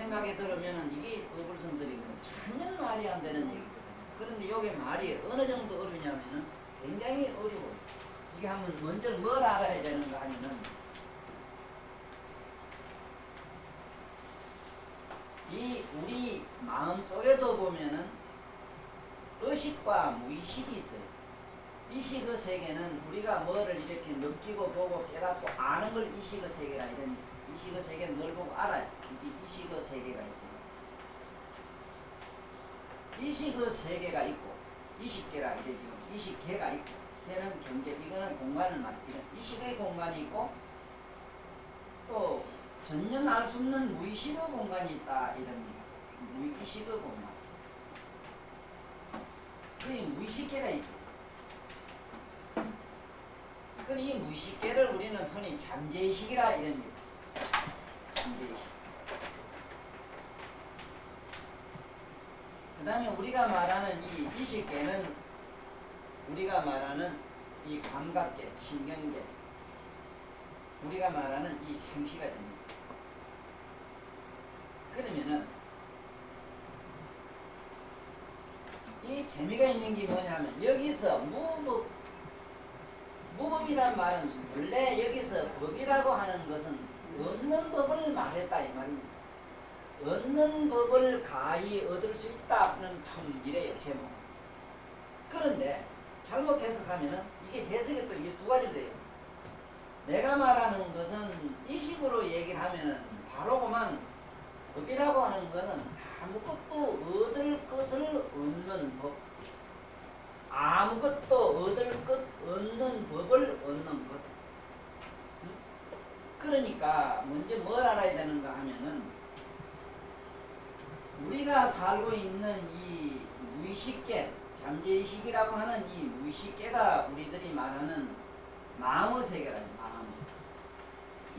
생각이 들으면은 이게 어불성설이거든. 전혀 말이 안 되는 얘기거든. 그런데 이게 말이 어느 정도 어려냐면은 굉장히 어려워. 이게 하면 먼저 뭘 알아야 되는가 하면은 이 우리 마음 속에도 보면은 의식과 무의식이 있어요. 의식의 세계는 우리가 뭐를 이렇게 느끼고 보고 깨닫고 아는 걸 의식의 세계라 이런 의식의 세계는 뭘 보고 알아요. 이게 의식의 세계가 있어요. 의식의 세계가 있고 의식계라 이래죠. 의식계가 있고 걔는 경계 이거는 공간을 말해요. 의식의 공간이 있고 또 전혀 알 수 없는 무의식의 공간이 있다 이럽니다. 무의식의 공간. 그 무의식계가 있어요. 그 이 무의식계를 우리는 흔히 잠재의식이라 이럽니다. 잠재의식. 그 다음에 우리가 말하는 이 의식계는 우리가 말하는 이 감각계, 신경계, 우리가 말하는 이 생시가 됩니다. 그러면은 이 재미가 있는 게 뭐냐면 여기서 무법이란 말은 원래 여기서 법이라고 하는 것은 없는 법을 말했다 이 말입니다. 얻는 법을 가히 얻을 수 있다는 품이래요 제목. 그런데 잘못 해석하면은 이게 해석이 또 이 두 가지 돼요. 내가 말하는 것은 이 식으로 얘기를 하면은 바로 그만 법이라고 하는 것은 아무것도 얻을 것을 얻는 법, 아무것도 얻을 것 얻는 법을 얻는 것. 그러니까 먼저 뭘 알아야 되는가 하면은 우리가 살고 있는 이 무의식계, 잠재의식이라고 하는 이 무의식계가 우리들이 말하는 마음의 세계라죠. 마음.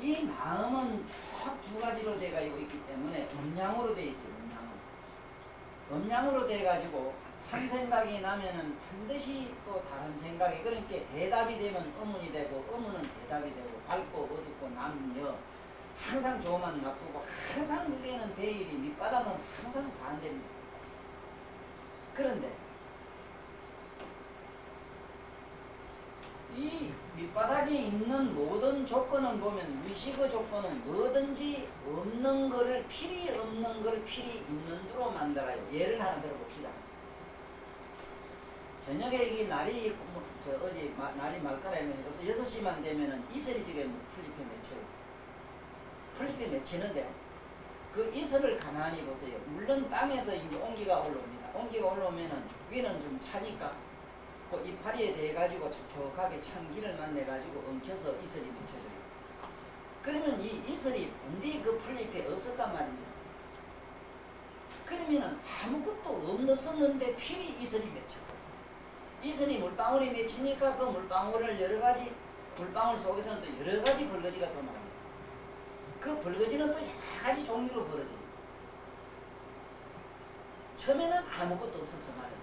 이 마음은 딱 두 가지로 되어 있기 때문에 음양으로 되어 있어요. 음양으로 되어 가지고 한 생각이 나면은 반드시 또 다른 생각이 그러니까 대답이 되면 의문이 되고 의문은 대답이 되고 밝고 어둡고 남녀 항상 좋으면 나쁘고 항상 그게는 배일이 밑바닥은 항상 반대입니다. 그런데 이 밑바닥에 있는 모든 조건은 보면 의식의 조건은 뭐든지 없는 거를 필히 없는 걸 필히 있는 대로 만들어요. 예를 하나 들어봅시다. 저녁에 이 날이 어제 날이 말까라면 벌써 6시만 되면은 이슬이 지금 풀잎에 맺혀요. 풀잎에 맺히는데 그 이슬을 가만히 보세요. 물론 땅에서 이제 온기가 올라옵니다. 온기가 올라오면은 위는 좀 차니까 그 이파리에 대해 가지고 촉촉하게 찬 기를 만내 가지고 엉켜서 이슬이 맺혀져요. 그러면 이 이슬이 본디 그 풀잎에 없었단 말입니다. 그러면은 아무것도 없었는데 필히 이슬이 맺혔어요. 이슬이 물방울이 맺히니까 그 물방울을 여러 가지 물방울 속에서는 또 여러 가지 벌거지가 또 나옵니다. 그 벌거지는 또 여러 가지 종류로 벌어져요. 처음에는 아무것도 없었어 말이에요.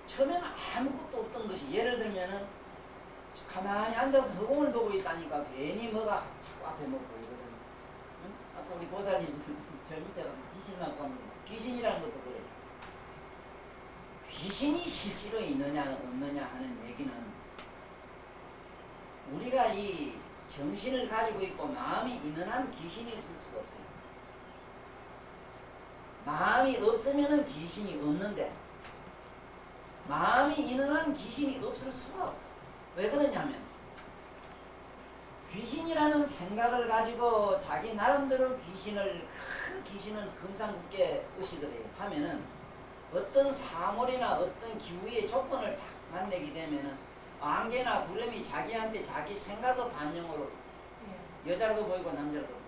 처음에는 아무것도 없던 것이 예를 들면은 가만히 앉아서 허공을 보고 있다니까 괜히 뭐가 자꾸 앞에 뭐 보이거든. 응? 아까 우리 보살님 저 밑에 가서 귀신 낳고 하면 귀신이라는 것도 그래요. 귀신이 실제로 있느냐 없느냐 하는 얘기는 우리가 이 정신을 가지고 있고 마음이 있는 한 귀신이 없을 수가 없어요. 마음이 없으면은 귀신이 없는데 마음이 있는 한 귀신이 없을 수가 없어. 왜 그러냐면 귀신이라는 생각을 가지고 자기 나름대로 귀신을 큰 귀신은 금상궂게 의식을 해요. 하면은 어떤 사물이나 어떤 기후의 조건을 딱 만나게 되면은 안개나 구름이 자기한테 자기 생각의 반영으로 여자도 보이고 남자도 보여요.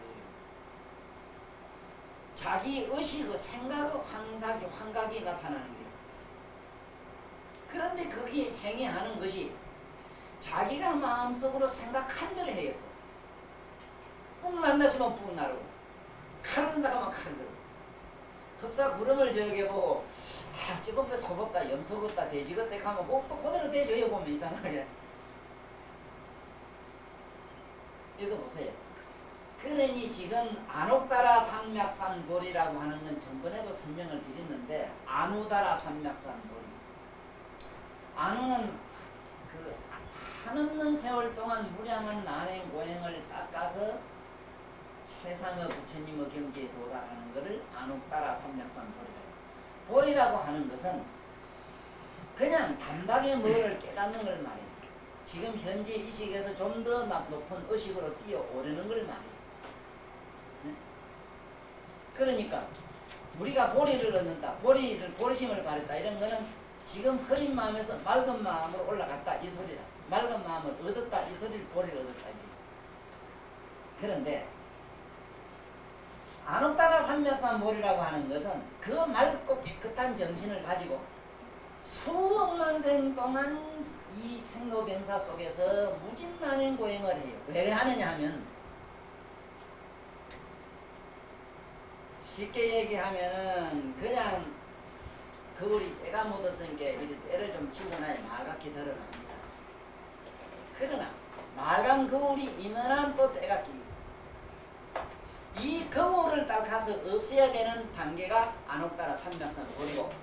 자기 의식의 생각의 환각이 나타나는 거예요. 그런데 거기에 행해하는 것이 자기가 마음속으로 생각한 대로 해요. 뿡 난다 싶으면 뿡 나르고 칼을 든다 하면 칼을 들고 흡사 구름을 저렇게 보고 저건 뭐 소같다 염소같다 돼지같다 하면 또 그대로 돼져요. 보면 이상하게 읽어보세요. 그러니 지금 안옥다라 삼맥산보리라고 하는 건 전번에도 설명을 드렸는데 안우다라 삼맥산보리. 안우는 그 한없는 세월 동안 무량한 난행 고행을 닦아서 최상의 부처님의 경지에 도달하는 것을 안옥다라 삼맥산보리라고. 보리라고 하는 것은 그냥 단박에 뭐를 깨닫는 걸 말이에요. 지금 현재 이 시기에서 좀 더 높은 의식으로 뛰어오르는 걸 말이에요. 네? 그러니까 우리가 보리를 얻는다, 보리심을 바랬다 이런 거는 지금 흐린 마음에서 맑은 마음으로 올라갔다 이 소리라. 맑은 마음을 얻었다 이 소리를 보리를 얻었다 이. 그런데 안옥다라 삼맥산보리라고 하는 것은 그 맑고 깨끗한 정신을 가지고 수억만 생 동안 이 생로병사 속에서 무진난행 고행을 해요. 왜 하느냐 하면 쉽게 얘기하면은 그냥 거울이 때가 묻었으니까 이 때를 좀 치고 나야 말갛게 드러납니다. 그러나 말간 거울이 있는 또 때가 끼고 이 거울을 딱 가서 없애야 되는 단계가 안옥다라 삼맥산보리고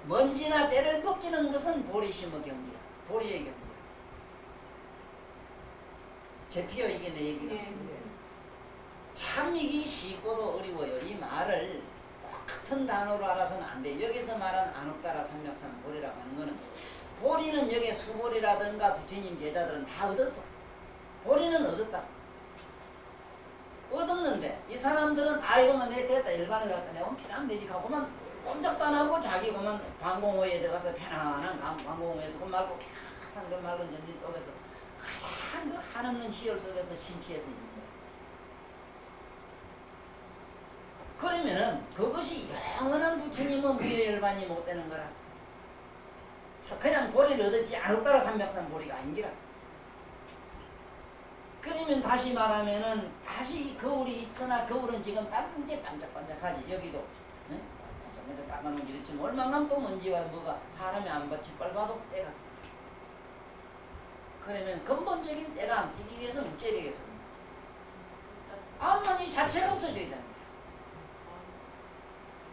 먼지나 때를 벗기는 것은 보리심의 경지라. 보리의 경지라. 제피어 이게 내 얘기다. 참 이게 쉽고도 어려워요. 이 말을 똑같은 단어로 알아서는 안 돼. 여기서 말한 안옥다라 삼맥산보리라고 하는 거는 보리는 여기 수보리라든가 부처님 제자들은 다 얻었어. 보리는 얻었다. 얻었는데 이 사람들은 아이고만 내 됐다 일반에 갔다 내가 피난 되지 가고만 꼼짝도 안 하고 자기 그만 관공호에 들어가서 편안한 관공호에서 그 맑고 깨끗한 그 맑은 전지 속에서 가장 그 한없는 희열 속에서 심취해서 있는 거야. 그러면은 그것이 영원한 부처님은 무여열반이 못 되는 거라. 그냥 보리를 얻었지 안옥다라 삼맥산보리가 아닌기라. 그러면 다시 말하면은 다시 거울이 있으나 거울은 지금 다른 게 반짝반짝하지. 여기도 네? 반짝반짝 까만한 게 있지만 얼마나 또 먼지와 뭐가 사람이 안 받지 빨봐도 때가. 그러면 근본적인 때가 안 피기 위해서 무죄력에서입니다. 아무만 이 자체가 없어져야 된다.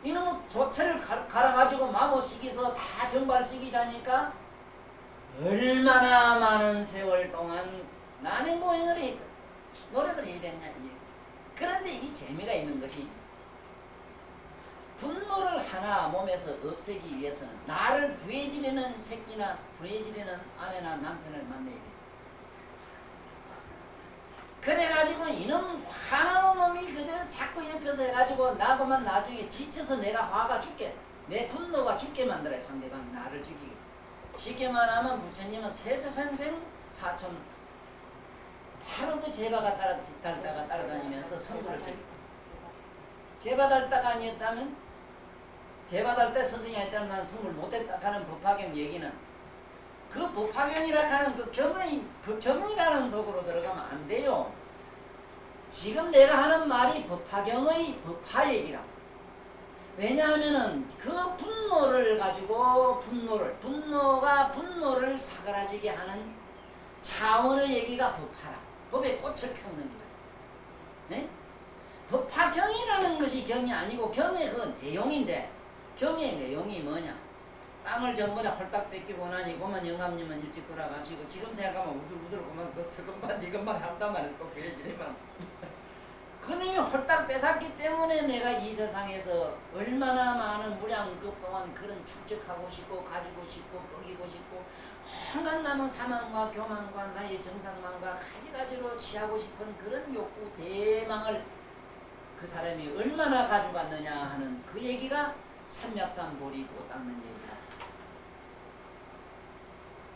이놈의 조체를 갈아가지고 마모시기서 다 전발시키다니까 얼마나 많은 세월 동안 나는 고행을 했다. 노력을 해야 되느냐 이게. 그런데 이 재미가 있는 것이 분노를 하나 몸에서 없애기 위해서는 나를 부해지려는 새끼나 부해지려는 아내나 남편을 만나야 돼. 그래가지고 이놈 화나는 놈이 그저 자꾸 옆에서 해가지고 나고만 나중에 지쳐서 내가 화가 죽게 내 분노가 죽게 만들어요. 상대방이 나를 죽이게. 쉽게 말하면 부처님은 세세생생 사천 하루 그 제바가 따라다니면서 선구를 칩니다. 제바 달다가 아니었다면 제바 달 때 스승이 아니었다면 난 선구를 못했다 하는 법화경 얘기는 그 법화경이라 하는 그 경이라는 속으로 들어가면 안 돼요. 지금 내가 하는 말이 법화경의 법화 얘기라. 왜냐하면은 그 분노를 가지고 분노가 분노를 사그라지게 하는 차원의 얘기가 법화라. 법에 꽃을 펴는 거야. 네? 법화경이라는 것이 경이 아니고 경의 그 내용인데 경의 내용이 뭐냐? 땅을 전번에 홀딱 뺏기고 나니 그만 영감님은 일찍 돌아가시고 지금 생각하면 우들우들 그만 그 슬금만 이것만 한단 말이야. 또 그래지만 그놈이 홀딱 뺏었기 때문에 내가 이 세상에서 얼마나 많은 무량급 동안 그런 축적하고 싶고 가지고 싶고 끄기고 싶고 한간 남은 사망과 교만과 나의 정상망과 가지가지로 취하고 싶은 그런 욕구 대망을 그 사람이 얼마나 가져갔느냐 하는 그 얘기가 삼맥산보리도 닦는 얘기다.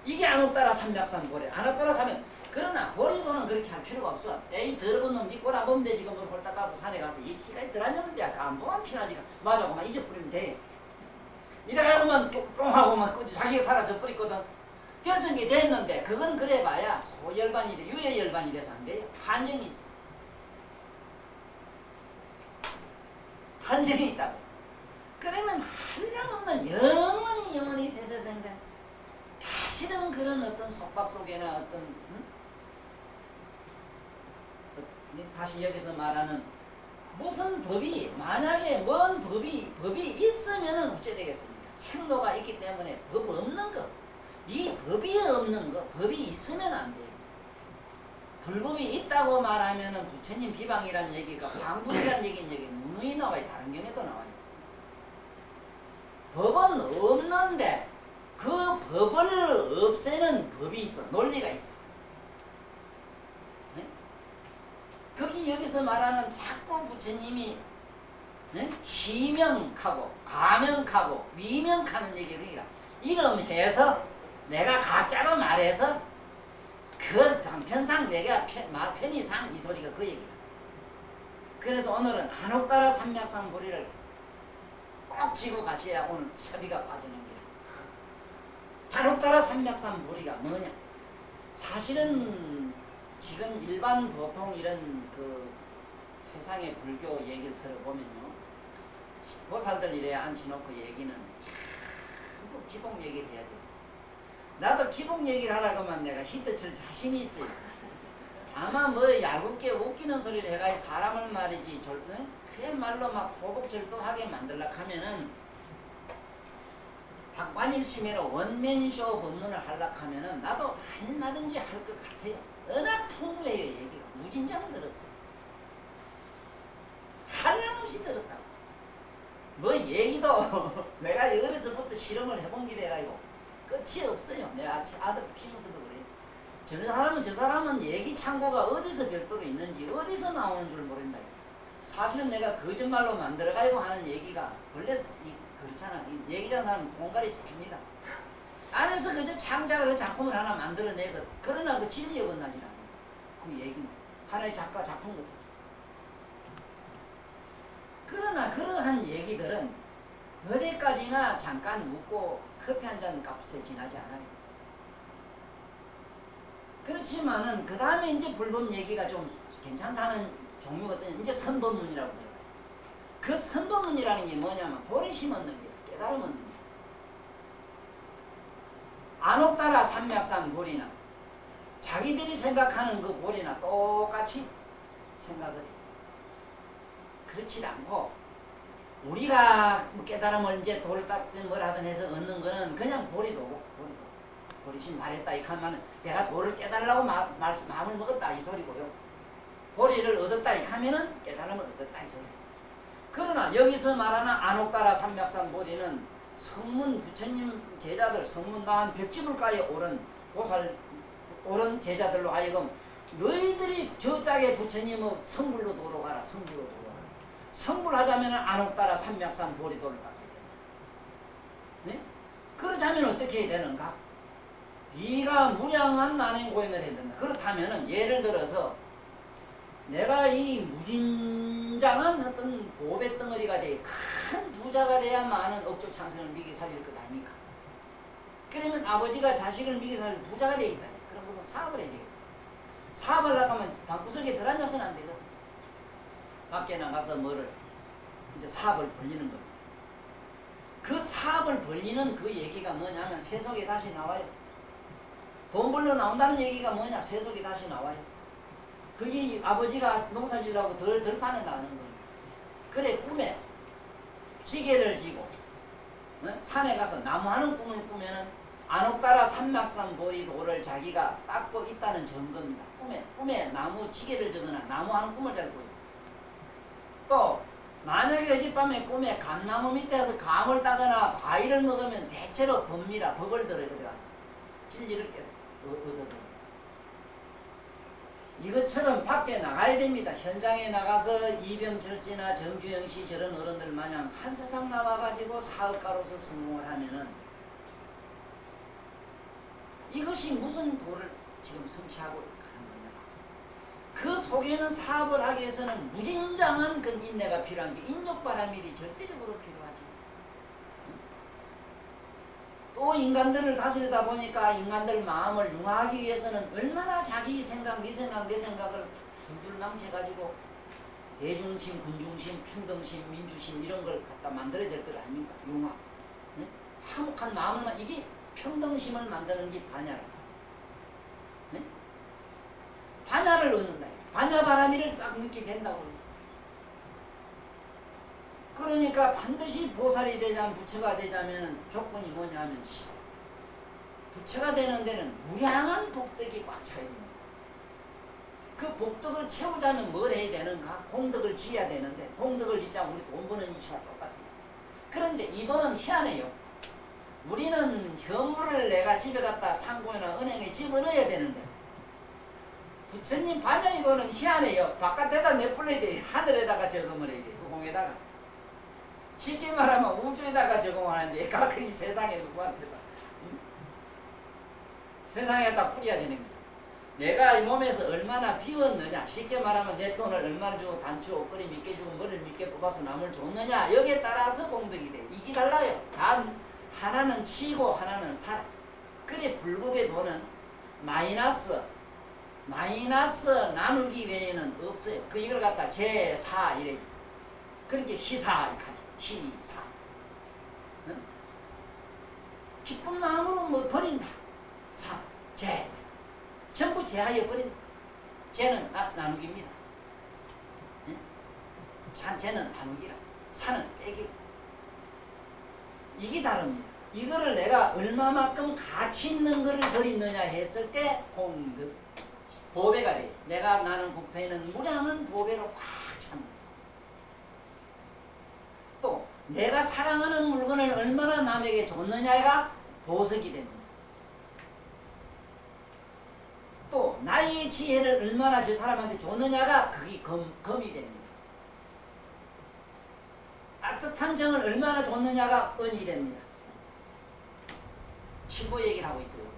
이게 안옥다라 삼맥산보리. 안옥다라 삼맥. 그러나 보리도는 그렇게 할 필요가 없어. 에이 더러운 놈 니꼬라 보면 돼. 지금 뭘 홀딱 가고 산에 가서 이 희가 들어가면 돼. 안보만 피나지가 맞아 그만 잊어버리면 돼. 이래가고만 뿅하고만 끄지. 자기가 사라져 버리거든. 그래서 이게 됐는데 그건 그래봐야 소열반이 돼. 유해열반이 돼서 안 돼요. 한정이 있어. 한정이 있다고. 그러면 한량없는 영원히 세세생생 다시는 그런 어떤 속박 속에나 어떤 다시 여기서 말하는 무슨 법이 만약에 뭔 법이 있으면은 어째 되겠습니까? 생로가 있기 때문에 법 없는 거, 이 법이 없는 거, 법이 있으면 안 돼요. 불법이 있다고 말하면은 부처님 비방이라는 얘기가 광불이라는 얘기 누누이 나와요. 다른 경에도 나와요. 법은 없는데 그 법을 없애는 법이 있어. 논리가 있어. 네? 거기 여기서 말하는 자꾸 부처님이 네? 시명하고 가명하고 위명하는 얘기를 이름해서 내가 가짜로 말해서 그 방편상 내가 편의상 이 소리가 그 얘기야. 그래서 오늘은 한옥따라 삼맥상보리를 꼭 쥐고 가셔야 오늘 첩이가 빠지는 게. 한옥따라 삼맥상보리가 뭐냐? 사실은 지금 일반 보통 이런 그 세상의 불교 얘기를 들어보면요, 보살들 이래 앉혀놓고 얘기는 전부 기복 얘기를 해야 돼. 나도 기복 얘기를 하라고 하면 내가 히트칠 자신이 있어요. 아마 뭐 얄궂게 웃기는 소리를 해가 사람을 말이지 그야말로 막 보복절도하게 만들려고 하면은 박관일심해로 원맨쇼 법문을 하려고 하면은 나도 얼마든지 할 것 같아요. 워낙 풍부해요. 얘기가 무진장을 들었어요. 한량없이 들었다고. 뭐 얘기도 내가 어려서부터 실험을 해본 길에 해가지고 끝이 없어요. 내 아들 키우고도 그래. 저 사람은 얘기 창고가 어디서 별도로 있는지 어디서 나오는 줄 모른다. 사실은 내가 거짓말로 만들어가지고 하는 얘기가 원래 그렇잖아. 얘기하는 사람은 공갈이 셉니다. 안에서 그저 창작으로 작품을 하나 만들어내거든. 그러나 그 진리에 건나지 않아. 그 얘기는 하나의 작가 작품 같아. 그러나 그러한 얘기들은 어디까지나 잠깐 웃고 커피 한 잔 값에 지나지 않아요. 그렇지만은 그 다음에 이제 불법 얘기가 좀 괜찮다는 종류가 이제 선법문이라고 그래요. 그 선법문이라는 게 뭐냐면 보리심 얻는 게 깨달음 얻는 게. 안옥따라 삼맥상 보리나 자기들이 생각하는 그 보리나 똑같이 생각을 해요. 그렇지 않고 우리가 깨달음을 이제 돌답든 뭐라든 해서 얻는 거는 그냥 보리도 보리심 말했다 이 하면은 내가 도를 깨달으려고 마음을 먹었다 이 소리고요. 보리를 얻었다 이 하면은 깨달음을 얻었다 이 소리. 그러나 여기서 말하는 안옥따라 삼맥상 보리는 성문 부처님 제자들 성문 나한 벽지불가에 오른 보살 오른 제자들로 하여금 너희들이 저 짝에 부처님의 성불로 돌아가라. 성불로 돌아가라. 성불하자면 안옥따라 삼맥상 보리도를 닦아야 돼. 네? 그러자면 어떻게 해야 되는가? 네가 무량한 난행고행을 해야 된다. 그렇다면 예를 들어서 내가 이 무진장한 어떤 보배 덩어리가 돼 큰 부자가 돼야 많은 업적 창생을 미기 살릴 것 아닙니까? 그러면 아버지가 자식을 미기 살릴 부자가 돼 있다. 그럼 무슨 사업을 해야 되겠다. 사업을 하려면 방구석에 들어앉아서는 안 되거든. 밖에 나가서 뭐를 이제 사업을 벌리는 겁니다. 그 사업을 벌리는 그 얘기가 뭐냐면 세속에 다시 나와요. 돈 벌러 나온다는 얘기가 뭐냐? 세속에 다시 나와요. 그게 아버지가 농사 지으려고 덜판에 나가는 거예요. 그래 꿈에 지게를 지고 산에 가서 나무하는 꿈을 꾸면은 안옥따라 삼맥상 보리도를 자기가 닦고 있다는 증거입니다. 꿈에 나무 지게를 지거나 나무하는 꿈을 잘 꾸요. 또 만약에 어젯밤에 꿈에 감나무 밑에서 감을 따거나 과일을 먹으면 대체로 법미라 법을 들어가서 진리를 얻어들어요. 이것처럼 밖에 나가야 됩니다. 현장에 나가서 이병철씨나 정주영씨 저런 어른들 마냥 한 세상 나와가지고 사업가로서 성공을 하면은 이것이 무슨 도를 지금 성취하고 가는 거냐. 그 속에는 사업을 하기 위해서는 무진장한 그 인내가 필요한 게 인욕바람일이 절대적으로 필요하지. 또 인간들을 다스리다 보니까 인간들 마음을 융화하기 위해서는 얼마나 자기 생각, 네 생각, 내 생각을 둘둘 망쳐가지고 대중심, 군중심, 평등심, 민주심 이런 걸 갖다 만들어야 될 것 아닙니까? 융화. 네? 화목한 마음을 이게 평등심을 만드는 게 반야라. 네? 반야를 얻는다. 반야바라미를 딱 느끼게 된다고. 그러니까 반드시 보살이 되자면 부처가 되자면 조건이 뭐냐면 부처가 되는 데는 무량한 복덕이 꽉 차야 됩니다. 그 복덕을 채우자면 뭘 해야 되는가? 공덕을 지어야 되는데 공덕을 짓자면 우리 돈 버는 이치와 똑같아요. 그런데 이 돈은 희한해요. 우리는 현물을 내가 집에 갖다 창고나 은행에 집어넣어야 되는데 부처님 반야의 돈은 희한해요. 바깥에다 내버려야 돼. 하늘에다가 저금을 해야 돼. 그 공에다가. 쉽게 말하면 우주에다가 저금하는데 가끔 세상에 누구한테다. 세상에다 뿌려야 되는 거야. 내가 이 몸에서 얼마나 비웠느냐. 쉽게 말하면 내 돈을 얼마나 주고 단추 옷걸이 몇 개 주고 머리를 몇 개 뽑아서 남을 줬느냐. 여기에 따라서 공덕이 돼. 이게 달라요. 단 하나는 치고 하나는 살아. 그래 불법의 돈은 마이너스 나누기 외에는 없어요. 그 이걸 갖다 제사 이래. 그러니까 희사 이까지. 희사. 응? 기쁜 마음으로 뭐 버린다. 제. 전부 제하여 버린다. 제는 나누기입니다. 응? 제는 나누기라. 사는 빼기고. 이게 다릅니다. 이거를 내가 얼마만큼 가치 있는 거를 버리느냐 했을 때 공덕. 보배가 돼. 내가 나는 국토에는 무량한 보배로 꽉 찹니다. 또 내가 사랑하는 물건을 얼마나 남에게 줬느냐가 보석이 됩니다. 또 나의 지혜를 얼마나 저 사람한테 줬느냐가 그게 금이 됩니다. 따뜻한 정을 얼마나 줬느냐가 은이 됩니다. 칠보 얘기를 하고 있어요.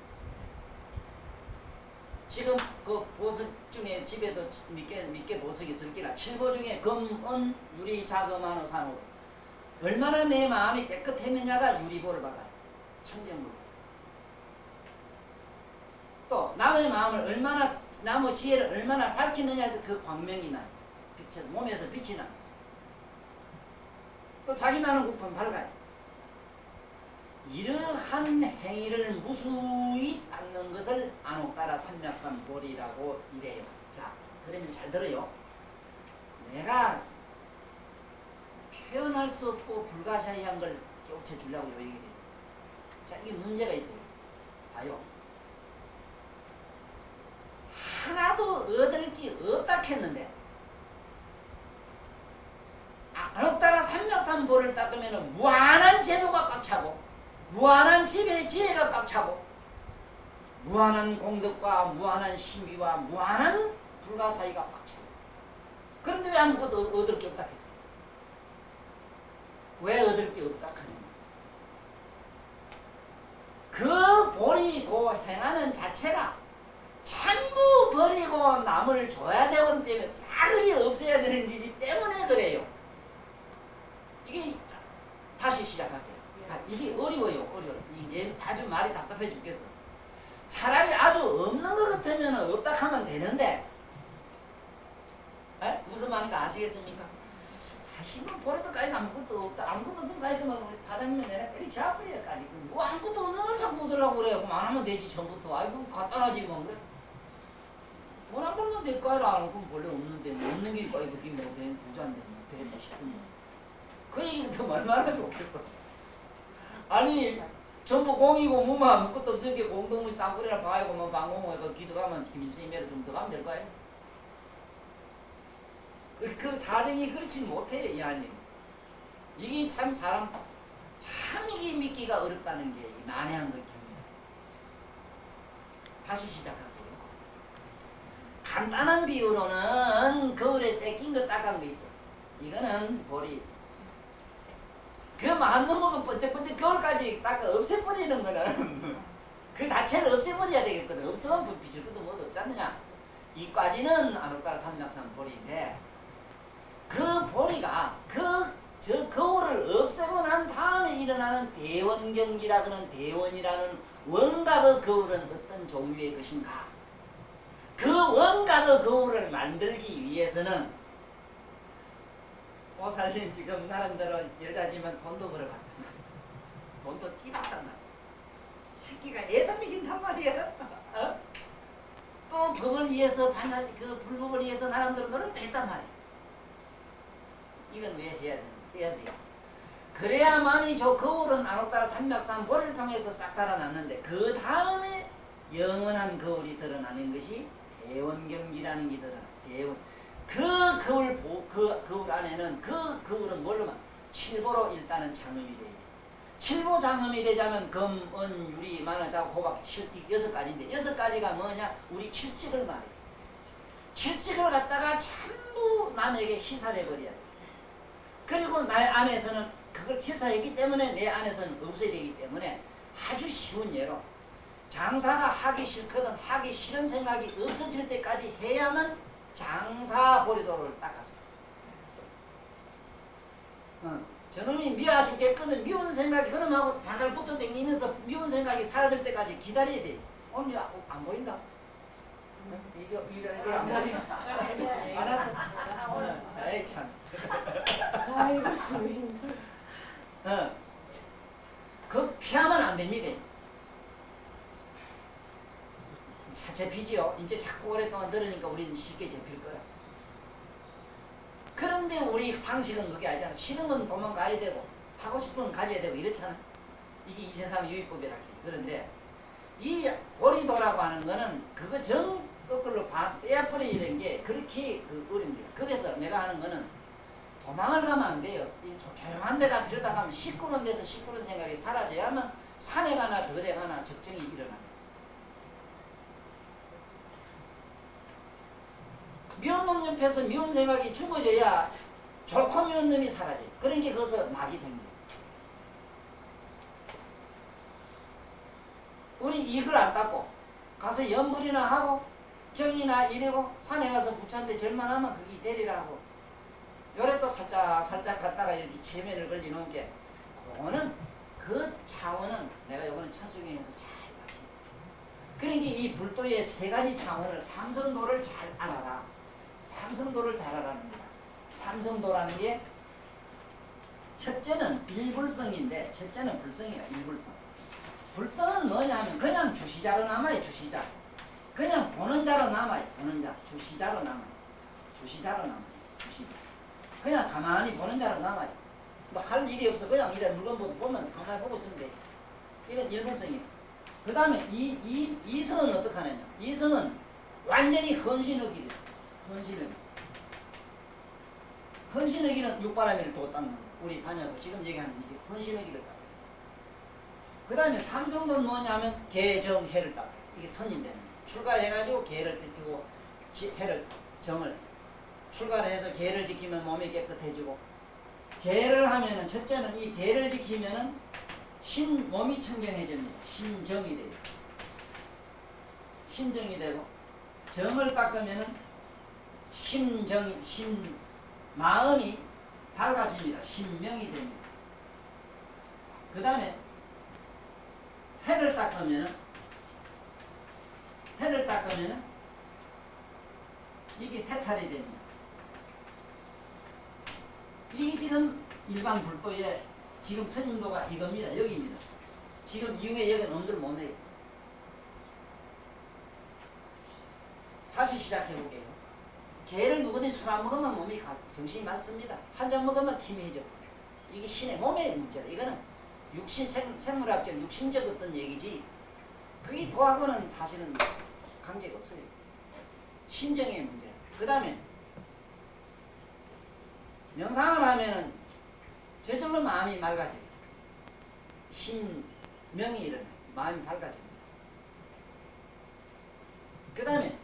지금 그 보석 중에 집에도 몇 개 보석이 있을 기라 칠보 중에 금, 은, 유리, 자금한호, 산호 얼마나 내 마음이 깨끗했느냐가 유리보를 받아요. 천정물. 또 남의 마음을 얼마나 남의 지혜를 얼마나 밝히느냐 해서 그 광명이 나요. 몸에서 빛이 나요. 또 자기 나는 국토는 밝아요. 이러한 행위를 무수히 닦는 것을 안옥따라 삼략삼보리라고 이래요. 자, 그러면 잘 들어요. 내가 표현할 수 없고 불가사의한 걸 깨우쳐 주려고 얘기해요. 자, 이게 문제가 있어요. 봐요. 하나도 얻을 게 없다 했는데 안옥따라 삼략삼보를 닦으면 무한한 재보가 꽉 차고 무한한 지혜가 꽉 차고 무한한 공덕과 무한한 심의와 무한한 불가사의가 꽉 차고 그런데 왜 아무것도 얻을 게 없다 했어요? 왜 얻을 게 없다 하느냐? 그 보리도 행하는 자체가 전부 버리고 남을 줘야 되기 때문에 싸그리 없애야 되는 일이기 때문에 그래요. 이게 다시 시작할게요. 이게 어려워요. 이게 아주 말이 답답해 죽겠어. 차라리 아주 없는 것 같으면 없다 하면 되는데 무슨 말인가 아시겠습니까? 아시면 보래도까지 아무것도 없다. 아무것도 없으면 가지고 사장님은 내가 때리잡아야까지 뭐 아무것도 없는 걸 자꾸 얻으려고 그래요. 그럼 안 하면 되지 처음부터. 아이고 간단하지 뭐 그래. 돈 안 벌면 될 거야. 그럼 원래 없는데 뭐 없는 게 있고 그게 뭐 되는 부자인데 뭐 되겠나 싶으면 그 얘기는 더 얼마나 좋겠어. 아니 전부 공이고 뭐만 아무것도 없으니까 공동물 땅굴이나 바위고 뭐 방공하고 기도하면 김일성이면 좀 더 가면 될 거예요. 그 사정이 그렇지 못해요. 이 아님. 이게 참 사람 참 이게 믿기가 어렵다는 게 난해한 것입니다. 다시 시작할게요. 간단한 비유로는 거울에 떼낀 거 닦은 거 있어. 이거는 보리. 그 마음 넘어가 번쩍번쩍 거울까지 닦아 없애버리는 거는 그 자체를 없애버려야 되겠거든. 없으면 빛을 것도 뭐도 없지 않느냐. 이까지는 안옥따라 삼략삼보리인데 그 보리가 저 거울을 없애고 난 다음에 일어나는 대원경기라는 대원이라는 원각의 거울은 어떤 종류의 것인가? 그 원각의 거울을 만들기 위해서는 보살님 지금 나름대로 여자지만 돈도 벌어봤단 말이야. 돈도 띠봤단 말이야. 새끼가 애도 미긴단 말이야. 또 법을 위해서 그 불법을 위해서 나름대로 노력도 했단 말이야. 이건 왜 해야 돼요? 그래야만이 저 거울은 안옥달 삼맥삼보를 통해서 싹 달아났는데 그 다음에 영원한 거울이 드러나는 것이 대원경지라는 게 드러나. 대원. 그 거울 안에는 그 거울은 뭘로만 칠보로 일단은 장음이 돼요. 칠보 장음이 되자면 금, 은, 유리, 만화, 자, 호박, 여섯 가지인데 여섯 가지가 뭐냐? 우리 칠식을 말해요. 칠식을 갖다가 전부 남에게 희사해버려야 돼. 그리고 내 안에서는 그걸 희사했기 때문에 내 안에서는 없어야 되기 때문에 아주 쉬운 예로 장사가 하기 싫거든 하기 싫은 생각이 없어질 때까지 해야만 장사 보리도를 닦았어. 저놈이 미워 죽겠거든 미운 생각이 그놈하고 발발 붙어 댕기면서 미운 생각이 사라질 때까지 기다려야 돼. 오늘 안 보인다? 이거 안 보인다? 알았어. 아이 참. 아이고 스님. 그 피하면 안 됩니다. 잡히지요. 이제 자꾸 오랫동안 들으니까 우리는 쉽게 잡힐 거야. 그런데 우리 상식은 그게 아니잖아. 싫으면 도망가야 되고 하고 싶으면 가져야 되고 이렇잖아. 이게 이 세상 유의법이라. 그런데 이 보리도라고 하는 거는 그거 정 거꾸로 빼앗버리는 게 그렇게 어렵니다. 그래서 내가 하는 거는 도망을 가면 안 돼요. 조용한 데가 들여다 가면 시끄러운 데서 시끄러운 생각이 사라져야만 산에 가나 들에 가나 적정이 일어납니다. 미운 놈 옆에서 미운 생각이 죽어져야 좋고 미운 놈이 사라져요. 그러니까 거기서 낙이 생겨요. 우리 이걸 안 닦고 가서 연불이나 하고 경이나 이래고 산에 가서 부처한테 절만 하면 그게 되리라 하고 요래 또 살짝 갔다가 이렇게 체면을 걸리는 게 그거는 그 차원은 내가 요거는 천수경에서 잘 봤습니다. 그러니까 이 불도의 세 가지 차원을 삼성도를 잘 알아라. 삼성도를 잘 알아는 겁니다. 삼성도라는 게 첫째는 일불성인데 첫째는 불성이야. 일불성. 불성은 뭐냐면 그냥 주시자로 남아요. 주시자. 그냥 보는 자로 남아요. 보는 자. 주시자로 남아요. 주시자로 남아요. 주시자. 그냥 가만히 보는 자로 남아요. 뭐 할 일이 없어. 그냥 이래 물건 보면 가만히 보고 있으면 돼. 이건 일불성이에요. 그 다음에 이성은 어떻게 하느냐. 이성은 완전히 헌신의기래요. 헌신의기. 헌신의기는 육바라밀을 두고 닦는 거예요. 우리 반야도 지금 얘기하는 이게 헌신의기를 닦아요. 그 다음에 삼성도는 뭐냐면 개정해를 닦아요. 이게 선임 되는 거예요. 출가해가지고 개를 지키고 해를 정을 출가를 해서 개를 지키면 몸이 깨끗해지고 개를 하면은 첫째는 이 개를 지키면은 몸이 청정해집니다. 신정이 돼요. 신정이 되고 정을 닦으면은 마음이 밝아집니다. 신명이 됩니다. 그 다음에 해를 닦으면은 이게 태탈이 됩니다. 이게 지금 일반 불도의 지금 스님도가 이겁니다. 여기입니다. 지금 이후에 여기는 엄두를 못 내요. 다시 시작해 볼게요. 개를 누구든지 술 안 먹으면 몸이 정신이 맑습니다. 한 잔 먹으면 팀해져. 이게 신의 몸의 문제다. 이거는 육신 생물학적 육신적 어떤 얘기지 그게 도하고는 사실은 관계가 없어요. 신정의 문제. 그 다음에 명상을 하면은 저절로 마음이 맑아져요. 신명이 일어나요. 마음이 밝아집니다. 그 다음에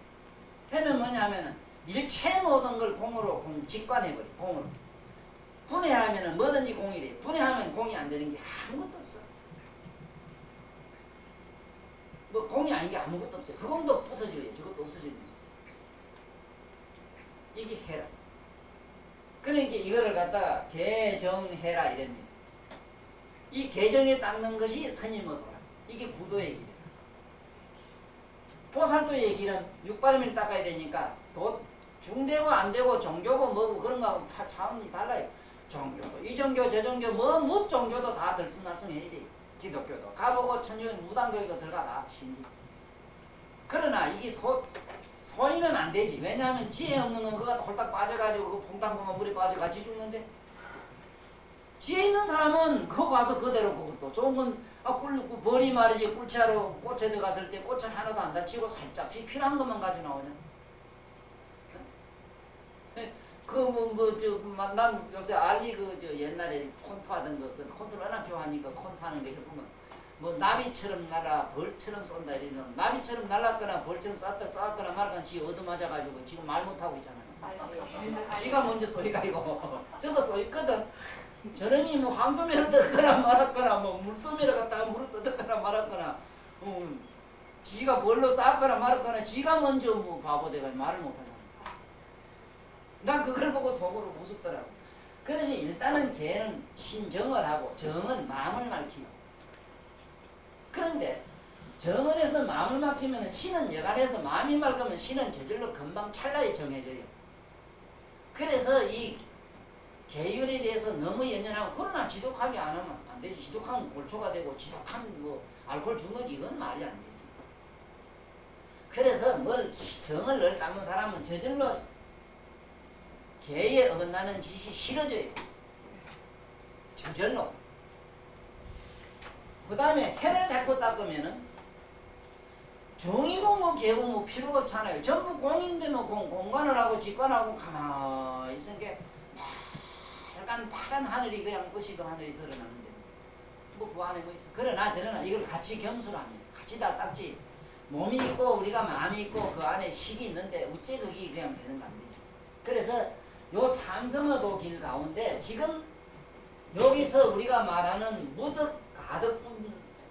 해는 뭐냐면은 일체 모든 걸 공으로 직관해버려. 공으로. 분해하면은 뭐든지 공이 돼요. 분해하면 공이 안 되는 게 아무것도 없어. 뭐 공이 아닌 게 아무것도 없어요. 흑공도 부서져요. 저것도 없어져요. 이게 해라. 그러니까 이거를 갖다가 개정해라 이랍니다. 이 개정에 닦는 것이 스님의도라. 이게 구도의 길이다. 보살도의 얘기는 육바람일 닦아야 되니까 중되고 안되고 종교고 뭐고 그런 거하고 다 차원이 달라요. 종교도 이 종교 저 종교 뭐 종교도 다 들쑥날쑥 해야 돼. 기독교도 가보고 천주교 무당교회도 들어가라. 신기. 그러나 이게 소인은 안 되지. 왜냐하면 지혜 없는 건 그가 홀딱 빠져가지고 그 퐁당 보면 물에 빠져 같이 죽는데, 지혜 있는 사람은 그거 가서 그대로 그것도 좋은 건 벌이 말이지 꿀차로 꽃에 들어갔을 때 꽃은 하나도 안 다치고 살짝 지 필요한 것만 가지고 나오냐. 난 요새 알리 옛날에 콘투 하던 거, 콘투를 워낙 좋아하니까 콘투 하는 게 보면 뭐 나비처럼 날아 벌처럼 쏜다 이러면 나비처럼 날았거나 벌처럼 쐈거나 말거나 지 얻어맞아가지고 지금 말 못하고 있잖아요. 지가 먼저 소리가 이고 저거 소 있거든. 저놈이 뭐 황소매를 뜯거나 말았거나 뭐 물소매를 갖다가 물을 뜯거나 말았거나 지가 뭘로 쌌거나 말았거나 지가 먼저 뭐 바보 돼가지고 말을 못하잖아. 난 그걸 보고 속으로 무섭더라고. 그래서 일단은 걔는 신정을 하고 정은 마음을 밝히고, 그런데 정을 해서 마음을 막히면 신은 여간해서 마음이 맑으면 신은 저절로 금방 찰나에 정해져요. 그래서 이 계율에 대해서 너무 연연하고, 그러나 지독하게 안 하면 안 되지. 지독하면 골초가 되고 지독한 뭐 알코올 중독 이건 말이 안 되지. 그래서 뭘 정을 늘 닦는 사람은 저절로 계에 어긋나는 짓이 싫어져요. 저절로. 그 다음에 해를 자꾸 닦으면은 종이고 뭐 개고 뭐 필요가 없잖아요. 전부 공인데 뭐 공간을 하고 직관하고 가만히 있으니까 약간 파란 하늘이 그냥 끝이도 하늘이 드러나는데 뭐 그 안에 뭐 있어. 그러나 저러나 이걸 같이 겸수를 합니다. 같이 다 닦지. 몸이 있고 우리가 마음이 있고 그 안에 식이 있는데 어째 그게 그냥 되는 거 안 되죠. 그래서 요 삼성어도 길 가운데 지금 여기서 우리가 말하는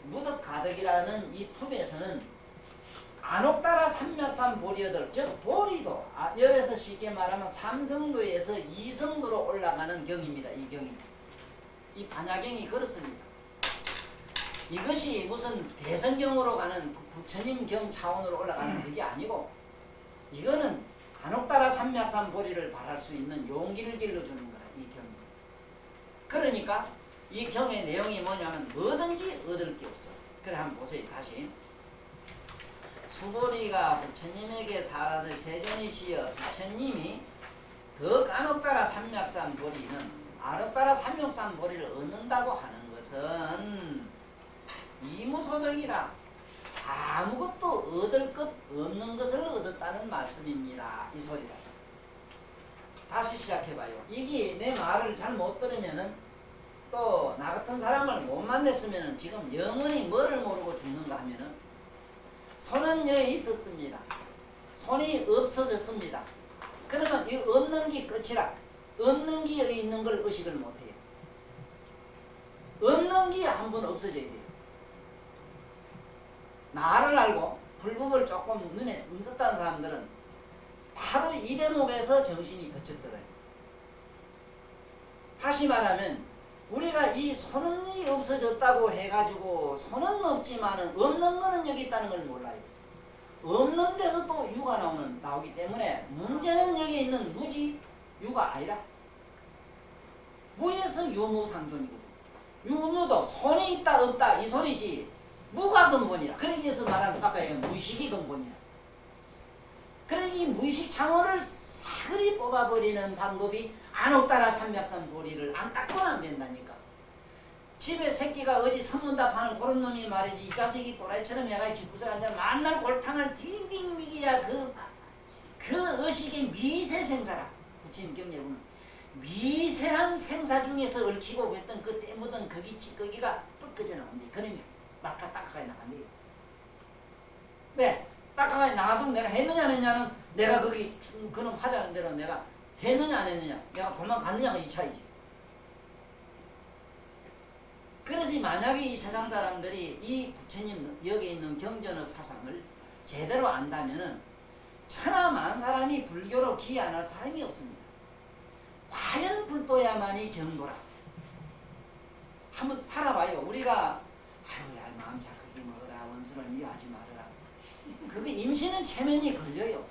무덕가득이라는 이 품에서는 안옥따라 삼맥삼 보리여들, 즉 보리도 여기서 쉽게 말하면 삼성도에서 이성도로 올라가는 경입니다. 이 경이. 이 반야경이 그렇습니다. 이것이 무슨 대성경으로 가는 부처님 경 차원으로 올라가는 그게 아니고, 이거는 안옥따라 삼맥삼 보리를 바랄 수 있는 용기를 길러주는 거라, 이 경. 그러니까 이 경의 내용이 뭐냐면 뭐든지 얻을 게 없어. 그래 한번 보세요. 다시. 수보리가 부처님에게 살아서 세존이시여 부처님이 더 안옥따라 삼맥삼 보리는 안옥따라 삼맥삼 보리를 얻는다고 하는 것은 이무소득이라 아무것도 얻을 것 없는 것을 얻었다는 말씀입니다. 이 소리다. 다시 시작해봐요. 이게 내 말을 잘 못 들으면은 또 나 같은 사람을 못 만났으면은 지금 영원히 뭐를 모르고 죽는가 하면은 손은 여기 있었습니다. 손이 없어졌습니다. 그러면 이 없는 게 끝이라. 없는 게 여기 있는 걸 의식을 못해요. 없는 게 한 번 없어져야 돼요. 나를 알고 불법을 조금 눈에 떴다는 사람들은 바로 이 대목에서 정신이 거쳤더래요. 다시 말하면 우리가 이 손이 없어졌다고 해가지고 손은 없지만은 없는 거는 여기 있다는 걸 몰라요. 없는 데서 또 유가 나오기 때문에 문제는 여기 있는 무지 유가 아니라 무에서 유무상존이거든. 유무도 손이 있다 없다 이 소리지 무가 근본이라. 그러기 위해서 말하는 아까 얘기한 무의식이 근본이라. 그러니 이 무의식 창원을 사그리 뽑아버리는 방법이 안옥따라 삼맥삼 보리를 안 닦고는 안 된다니까. 집에 새끼가 어디 선문답 하는 그런 놈이 말이지 이 자식이 또라이처럼 야가 집구석에 앉아 만날 골탕을 딩딩 미기야 그 의식의 미세 생사라. 부처님 경례 보면 미세한 생사 중에서 얽히고 했던 그 때 묻은 거기 찌꺼기가 뻗어져 나온대. 그놈이 딱하게 나간대. 왜? 딱하게 나가도 내가 했느냐 안 했냐는 내가 거기 그놈 하자는 대로 내가 했느냐 안 했느냐 내가 도망갔느냐가 이 차이지. 그래서 만약에 이 세상 사람들이 이 부처님 여기 있는 경전의 사상을 제대로 안다면은 천하 만 사람이 불교로 기여할 사람이 없습니다. 과연 불도야만이 정도라. 한번 살아봐요. 우리가 아유 야 마음 착하게 먹어라 원수를 미워하지 말아라. 그게 임신은 체면이 걸려요.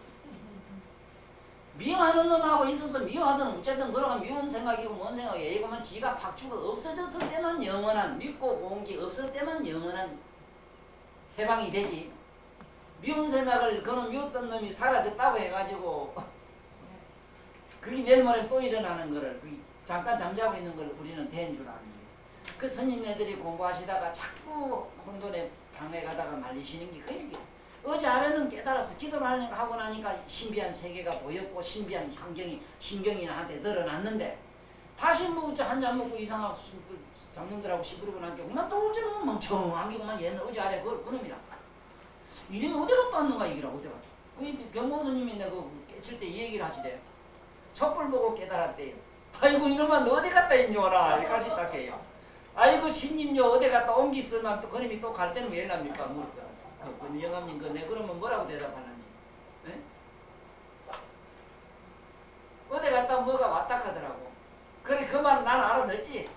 미워하는 놈하고 있어서 미워하든 어쨌든 그러가 미운 생각이고 뭔 생각이야. 이거만 지가 박주가 없어졌을 때만 영원한 믿고 온 게 없을 때만 영원한 해방이 되지. 미운 생각을 그놈 미웠던 놈이 사라졌다고 해가지고 그게 내일 모레 또 일어나는 거를 잠깐 잠자고 있는 걸 우리는 대인 줄 아는 거예요. 그 스님네들이 공부하시다가 자꾸 혼돈에 방해가다가 말리시는 게 그 얘기예요. 어제 아래는 깨달아서 기도를 하고 나니까 신비한 세계가 보였고 신비한 신경이 나한테 늘어났는데 다시 뭐 한잔 먹고 이상하고 장놈들하고 시부르고 나니까 그만 또 어제는 멍청한 게만 옛날 어제 아래 그놈이라 이름이 어디 갔다 왔는가 얘기라 어디 갔다 그 경보스님이 내가 깨칠 때 이 얘기를 하시대요. 촛불 보고 깨달았대요. 아이고 이놈아 너 어디 갔다 있냐라 여기까지 딱 해요. 아이고 신님요 어디 갔다 옮기 쓰면 또 그놈이 또 갈 때는 왜 납니까? 물을까? 영감님 내 그러면 뭐라고 대답하는지 에? 어디 갔다 뭐가 왔다 하더라고. 그래 그 말은 나는 알아듣지.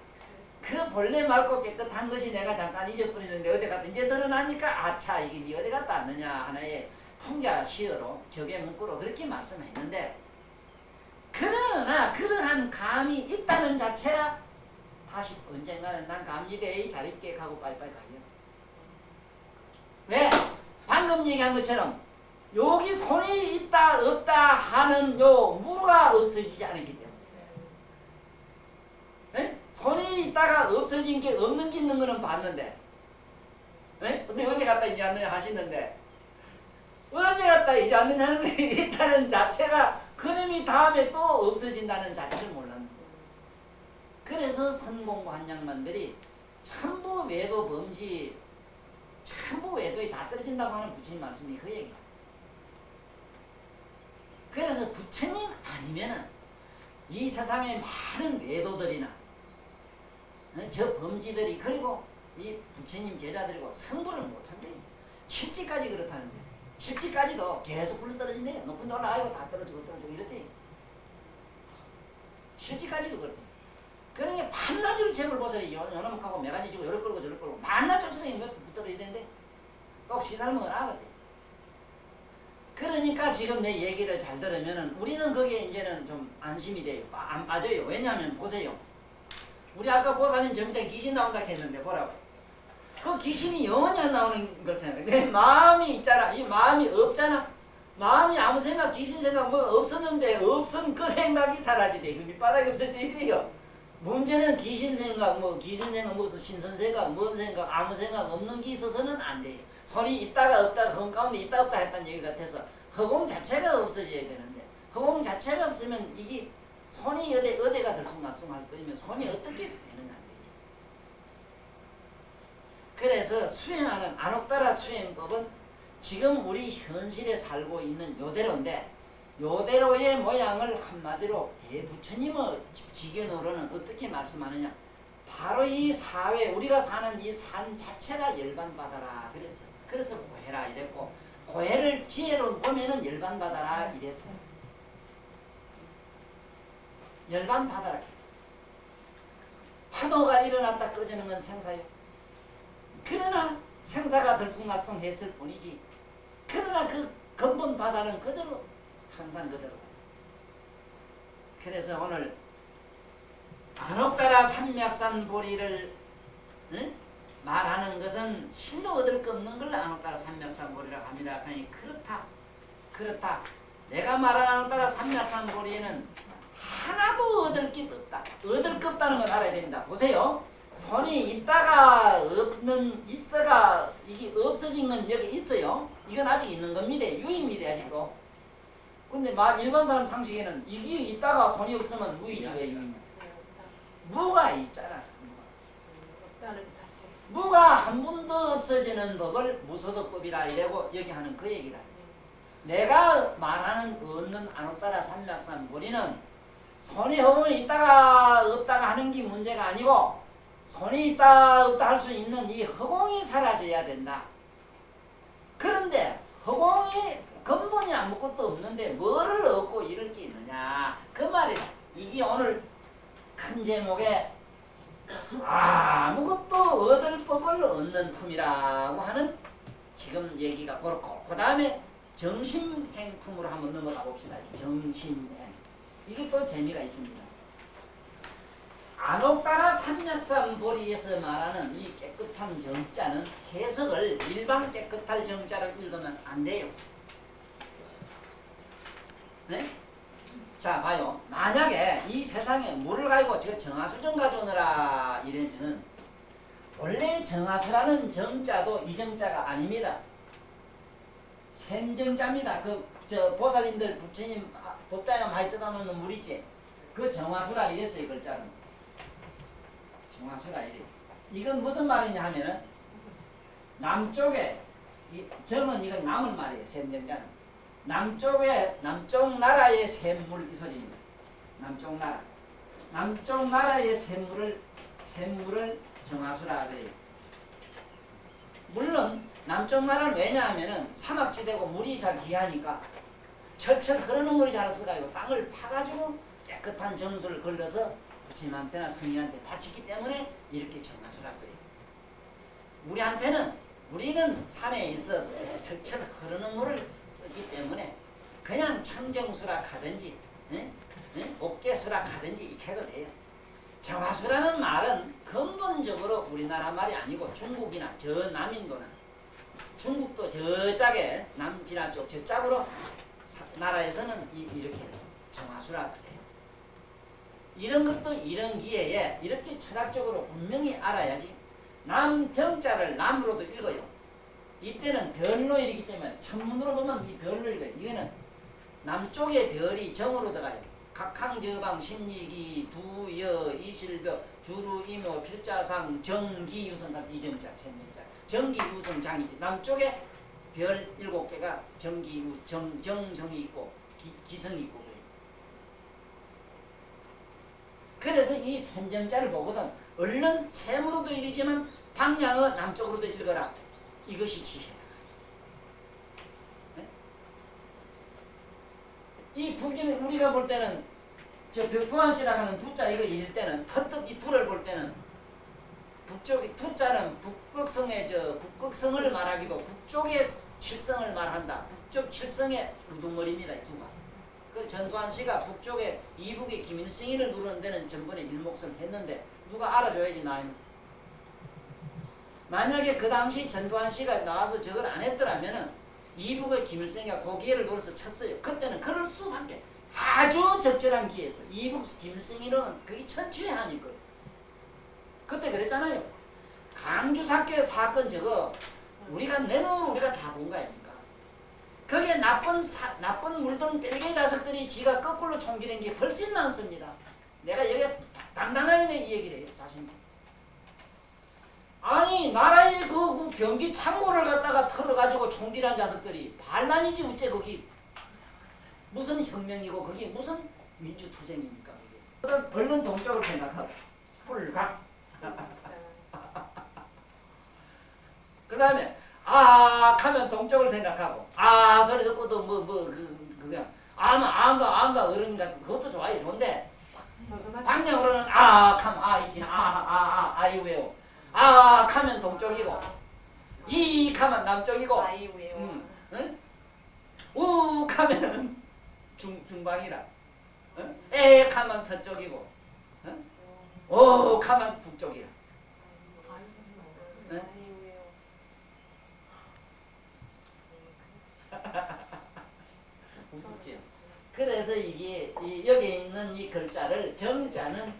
그 본래 맑고 깨끗한 것이 내가 잠깐 잊어버리는데 어디 갔다 이제 드러나니까 아차 이게 니 어디 갔다 왔느냐 하나의 풍자 시어로 적의 문구로 그렇게 말씀했는데 그러나 그러한 감이 있다는 자체가 다시 언젠가는 난 감리대에 잘 있게 가고 빨리빨리 가요. 왜? 방금 얘기한 것처럼 여기 손이 있다 없다 하는 요 무가 없어지지 않았기 때문에 에? 손이 있다가 없어진 게 없는 게 있는 거는 봤는데 에? 근데 어디 갔다 있지 않느냐 하시는데 어디 갔다 있지 않느냐는 게 있다는 자체가 그놈이 다음에 또 없어진다는 자체를 몰랐는 거예요. 그래서 선공부 한양반들이 전부 외도 범지 전부 외도에 다 떨어진다고 하는 부처님 말씀이 그 얘기야. 그래서 부처님 아니면은 이 세상의 많은 외도들이나 저 범지들이 그리고 이 부처님 제자들이고 성불을 못한대요. 칠지까지 그렇다는데 칠지까지도 계속 굴러떨어진대요. 높은 데 올라가고 다 떨어지고 이랬대요. 칠지까지도 그렇대요. 그러니까 반나절 책을 보세요. 요놈하고 매가지 지고 요를 끌고 저를 끌고 만나절 책이 몇 붙들어야 되는데 꼭 시살먹은 아거든. 그러니까 지금 내 얘기를 잘 들으면은 우리는 거기에 이제는 좀 안심이 돼요. 안 빠져요. 왜냐하면 보세요. 우리 아까 보살님 젊을 때 귀신 나온다 했는데 보라고. 그 귀신이 영원히 안 나오는 걸 생각해. 내 마음이 있잖아. 이 마음이 없잖아. 마음이 아무 생각, 귀신 생각 뭐 없었는데 없은 그 생각이 사라지대. 그 밑바닥에 없어져야 돼요. 문제는 귀신 생각, 무슨 신선 생각, 뭔 생각, 아무 생각 없는 게 있어서는 안 돼요. 손이 있다가 없다가 허공 가운데 있다 없다 했다는 얘기 같아서 허공 자체가 없어져야 되는데 허공 자체가 없으면 이게 손이 어디가 들쑥날쑥할 거면 손이 어떻게 되느냐 안 되지. 그래서 수행하는 안옥따라 수행법은 지금 우리 현실에 살고 있는 요대로인데 요대로의 모양을 한마디로 대부처님의 지견으로는 어떻게 말씀하느냐. 바로 이 사회 우리가 사는 이 산 자체가 열반받아라 그랬어요. 그래서 고해라 이랬고 고해를 지혜로 보면은 열반받아라 이랬어요. 열반받아라. 파도가 일어났다 꺼지는 건 생사요. 그러나 생사가 들쑥날쑥했을 뿐이지 그러나 그 근본 바다는 그대로 항상 그대로. 그래서 오늘 안옥따라 삼맥산 보리를 말하는 것은 실로 얻을 거 없는 걸 안옥따라 삼맥산 보리라고 합니다. 그러니 그렇다. 내가 말하는 안옥따라 삼맥산 보리에는 하나도 얻을 게 없다. 얻을 거 없다는 걸 알아야 됩니다. 보세요. 손이 있다가 있어가 이게 없어진 건 여기 있어요. 이건 아직 있는 겁니다. 유입니다. 아직도. 근데 일반 사람 상식에는 이게 있다가 손이 없으면 무이지 왜 유입니까? 무가 있잖아. 무가 한 번도 없어지는 법을 무소득법이라 이래고 여기 하는 그 얘기다. 내가 말하는 없는 안옥따라 삼맥산 보리는 손이 허공에 있다가 없다가 하는 게 문제가 아니고 손이 있다 없다 할 수 있는 이 허공이 사라져야 된다. 그런데 허공이 근본이 아무것도 없는데 뭐를 얻고 이럴 게 있느냐 그 말이다. 이게 오늘 큰 제목에 아무것도 얻을 법을 얻는 품이라고 하는 지금 얘기가 그렇고 그 다음에 정신행품으로 한번 넘어가 봅시다. 정신행. 이게 또 재미가 있습니다. 안옥가라 삼약삼보리에서 말하는 이 깨끗한 정자는 해석을 일반 깨끗할 정자를 읽으면 안 돼요. 네? 자 봐요. 만약에 이 세상에 물을 가지고 저 정화수 좀 가져오너라 이러면은 원래 정화수라는 정자도 이 정자가 아닙니다. 샘정자입니다. 저 보살님들 부처님 법당에 많이 떠다 놓는 물이지. 그 정화수라 이랬어요. 글자는. 정화수라 이래. 이건 무슨 말이냐 하면은 남쪽에 정은 이건 남을 말이에요. 샘정자는. 남쪽 나라의 샘물 이 소리입니다. 남쪽 나라의 샘물을 정화수라 그래요. 물론 남쪽 나라는 왜냐하면은 사막지대고 물이 잘 귀하니까 철철 흐르는 물이 잘 없어가지고 땅을 파가지고 깨끗한 정수를 걸러서 부처님한테나 스님한테 바치기 때문에 이렇게 정화수라 써요. 우리는 산에 있어서 철철 흐르는 물을 쓰기 때문에 그냥 청정수라 하든지 옥계수라 하든지 이렇게 해도 돼요. 정화수라는 말은 근본적으로 우리나라 말이 아니고 중국이나 저 남인도나 중국도 저짝에 남진화 쪽 저짝으로 나라에서는 이렇게 정화수라 그래요. 이런 것도 이런 기회에 이렇게 철학적으로 분명히 알아야지 남정자를 남으로도 읽어요. 이때는 별로 읽기 때문에 천문으로 보면 이 별로 읽어요. 이거는 남쪽의 별이 정으로 들어가요. 각항저방 십리기 두여 이실벽 주루 이모 필자상 정기유성 같은 이정자 셈명자 정기유성 장이지. 남쪽에 별 7개가 정성이 있고 기성이 있고 그래요. 그래서 이 셈정자를 보거든 얼른 셈으로도 읽지만 방향은 남쪽으로도 읽어라. 이것이 지혜다. 네? 이 북기는 우리가 볼 때는 저 벽부안씨라고 하는 두자 이거 읽을 때는 퍼뜩 이 두를 볼 때는 북쪽이 두자는 북극성의 북극성을 말하기도 북쪽의 칠성을 말한다. 북쪽 칠성의 우두머리입니다. 이 두가. 그 전두환씨가 북쪽에 이북의 김일성이를 누르는 데는 전번에 일목성 했는데 누가 알아줘야지 나는. 만약에 그 당시 전두환씨가 나와서 저걸 안 했더라면은 이북의 김일성이가 고기회를 노려서 쳤어요. 그때는 그럴 수밖에 아주 적절한 기회에서 이북 김일성이는 그게 천추의 한이거든. 그때 그랬잖아요. 강주 사건 저거 우리가 내 눈으로 우리가 다 본 거 아닙니까? 거기에 나쁜 물든 뺄개 자석들이 지가 거꾸로 총기낸 게 훨씬 많습니다. 내가 여기 당당하게 이 얘기를 해요. 자신이. 아니 나라의 그 병기 창고를 갖다가 털어가지고 총질한 자석들이 반란이지 어째 거기 무슨 혁명이고 그게 무슨 민주투쟁입니까? 그게. 벌른 동쪽을 생각하고 훌각 그 다음에 하면 동쪽을 생각하고 소리 듣고도 그냥 아가 어른인가 그것도 좋아요. 좋은데 방향으로는 하면 있지나 아이우에요. 하면 동쪽이고 이 하면 남쪽이고 우 하면 중방이라 에 하면 서쪽이고 오 하면 북쪽이라. 무섭지요. 그래서 이게 여기 있는 이 글자를 정자는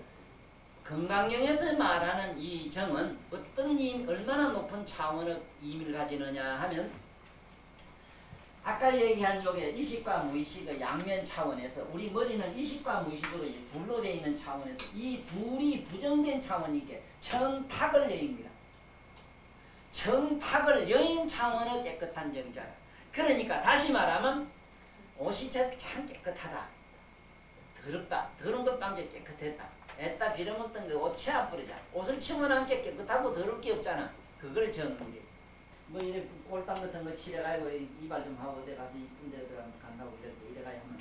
건강경에서 말하는 이 정은 어떤 얼마나 높은 차원의 의미를 가지느냐 하면 아까 얘기한 요게 이식과 무의식의 양면 차원에서 우리 머리는 이식과 무의식으로 둘로 되어 있는 차원에서 이 둘이 부정된 차원이게 청탁을 여입니다. 청탁을 여인 차원의 깨끗한 정자. 그러니까 다시 말하면 옷이 참 깨끗하다. 더럽다. 더러운 것방제 깨끗했다. 애따 빌어먹던 거 옷 치아 뿌리자. 옷을 치고 난 게 깨끗하고 더럽 게 없잖아. 그걸 저는 게. 뭐 이래 꼴땅 같은 거 칠해가지고 이발 좀 하고 어디 가서 이쁜 데 간다고 이래가야 하면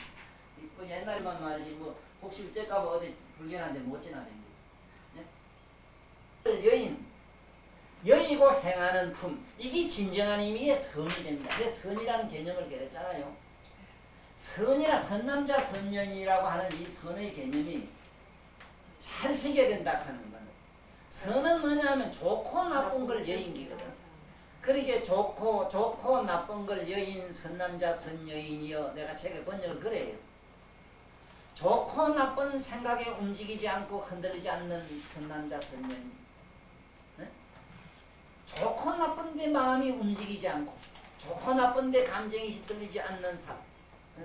이쁜 옛날에만 말이지 뭐 혹시 어째까봐 어디 불견한데 못 지나다니고. 네? 여의고 행하는 품 이게 진정한 의미의 선이 됩니다. 그래서 선이라는 개념을 개했잖아요. 선이라 선남자 선녀이라고 하는 이 선의 개념이 잘 새겨야 된다 하는 거는. 선은 뭐냐면 좋고 나쁜 걸 여인기거든. 그러니까 좋고 나쁜 걸 여인 선남자 선여인이여 내가 책에 번역을 그래요. 좋고 나쁜 생각에 움직이지 않고 흔들리지 않는 선남자 선여인. 네? 좋고 나쁜데 마음이 움직이지 않고 좋고 나쁜데 감정이 휩쓸리지 않는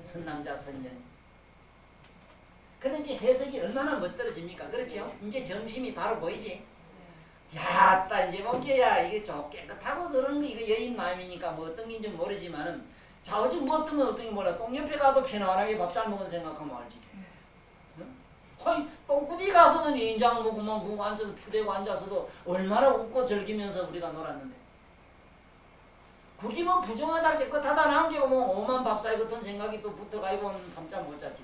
선남자 선여인. 그러니까 해석이 얼마나 멋들어집니까? 그렇죠? 이제 정심이 바로 보이지? 야, 따 이제 볼게야. 이게 좀 깨끗하고 그런 거 이거 여인 마음이니까 뭐 어떤 게인지 모르지만은 자오지 뭐 어떤 건 어떤 게 몰라. 똥 옆에 가도 편안하게 밥 잘 먹은 생각하면 알지. 응? 허이 똥구디 가서는 인장 먹고만 보고 앉아서 푸대고 앉아서도 얼마나 웃고 즐기면서 우리가 놀았는데. 그게 뭐 부정하다 깨끗하다 남기고 뭐 오만 밥사이 같은 생각이 또 붙어가지고 밤잠 못 잤지.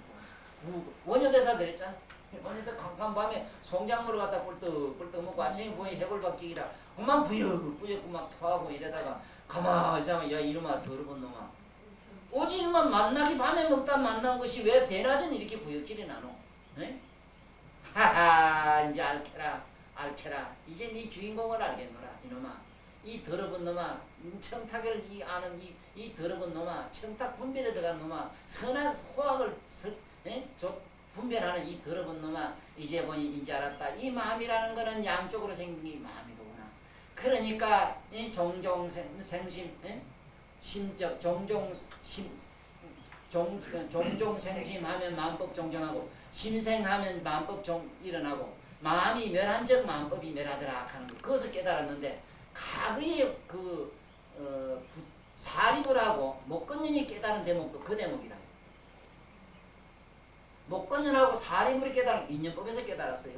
원효대사 그랬잖아. 원효대 캄캄밤에 송장물을 갖다 꿀떡 먹고 아침에 보니 해골박기기라 그만 부역부역 막 토하고 이러다가 가만히 있으면 야 이놈아 더러운 놈아 오지 이놈아 만나기 밤에 먹다 만난 것이 왜 대낮은 이렇게 부역질이 나노? 네? 하하 이제 알케라 이제 네 주인공을 알겠노라 이놈아 이 더러운 놈아 청탁을 아는 이 더러운 놈아 청탁 분별에 들어간 놈아 선한 호학을 분별하는 이 더러운 놈아 이제 보니 이제 알았다. 이 마음이라는 거는 양쪽으로 생긴 게 마음이로구나. 그러니까 종종생심 심적 종종생심하면 마음법 종정하고 심생하면 마음법 일어나고 마음이 멸한 적 마음법이 멸하더라 하는 거. 그것을 깨달았는데 가그의 사리불하고 목건년이 깨달은 대목도 그 대목이라. 목건년하고 사리불이 깨달은 인연법에서 깨달았어요.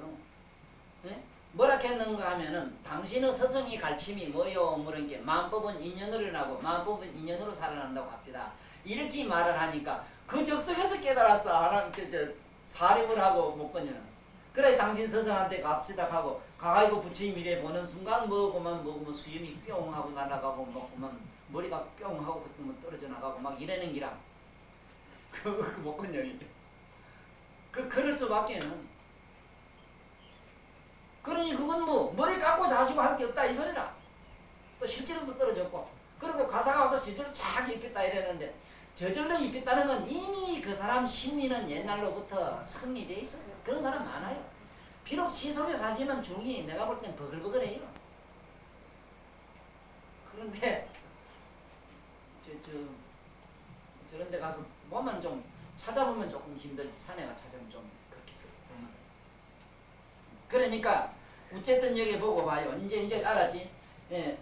네? 뭐라 했는가 하면은 당신의 스승이 가르침이 뭐요? 뭐런 게 마음법은 인연으로 일어나고 마음법은 인연으로 살아난다고 합니다. 이렇게 말을 하니까 그 적석에서 깨달았어. 사리불하고 목건년은. 그래 당신 스승한테 갑시다 하고 가가지고 부처님 이래 보는 순간 먹으면 수염이 뿅 하고 날아가고 먹으면 머리가 뿅 하고 그러면 떨어져 나가고 막 이러는 기라. 그 목건년이. 그럴 수밖에는. 그러니 그건 뭐 머리 깎고 자시고 할 게 없다 이 소리라. 또 실제로도 떨어졌고 그리고 가사가 와서 저절로 쫙 입혔다 이랬는데 저절로 입혔다는 건 이미 그 사람 심리는 옛날로부터 성리되어 있었어. 그런 사람 많아요. 비록 시속에 살지만 중이 내가 볼 땐 버글버글해요. 그런데 저런 데 가서 보면 좀 찾아보면 조금 힘들지. 산에가 찾아보면 좀 그렇게 써. 그러니까 어쨌든 여기 보고 봐요. 이제 알았지? 예.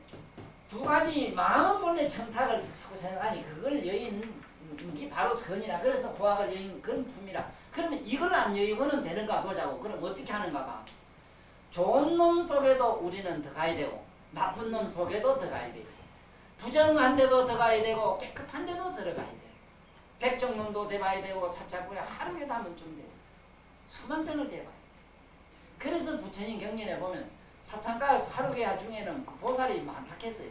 두 가지 마음은 본래 청탁을 자꾸 생각하니 그걸 여인 이게 바로 선이라. 그래서 고학을 여인 그런 품이라. 그러면 이걸 안 여의고는 되는가 보자고. 그럼 어떻게 하는가 봐. 좋은 놈 속에도 우리는 들어가야 되고 나쁜 놈 속에도 들어가야 돼요. 부정한 데도 들어가야 되고 깨끗한 데도 들어가야 돼요. 백정놈도 돼봐야 되고 사차구야 하루에도 한 번쯤 돼요. 수만 생을 돼봐요. 그래서 부처님 경전에 보면 사창가 하루계 중에는 그 보살이 많다 했어요.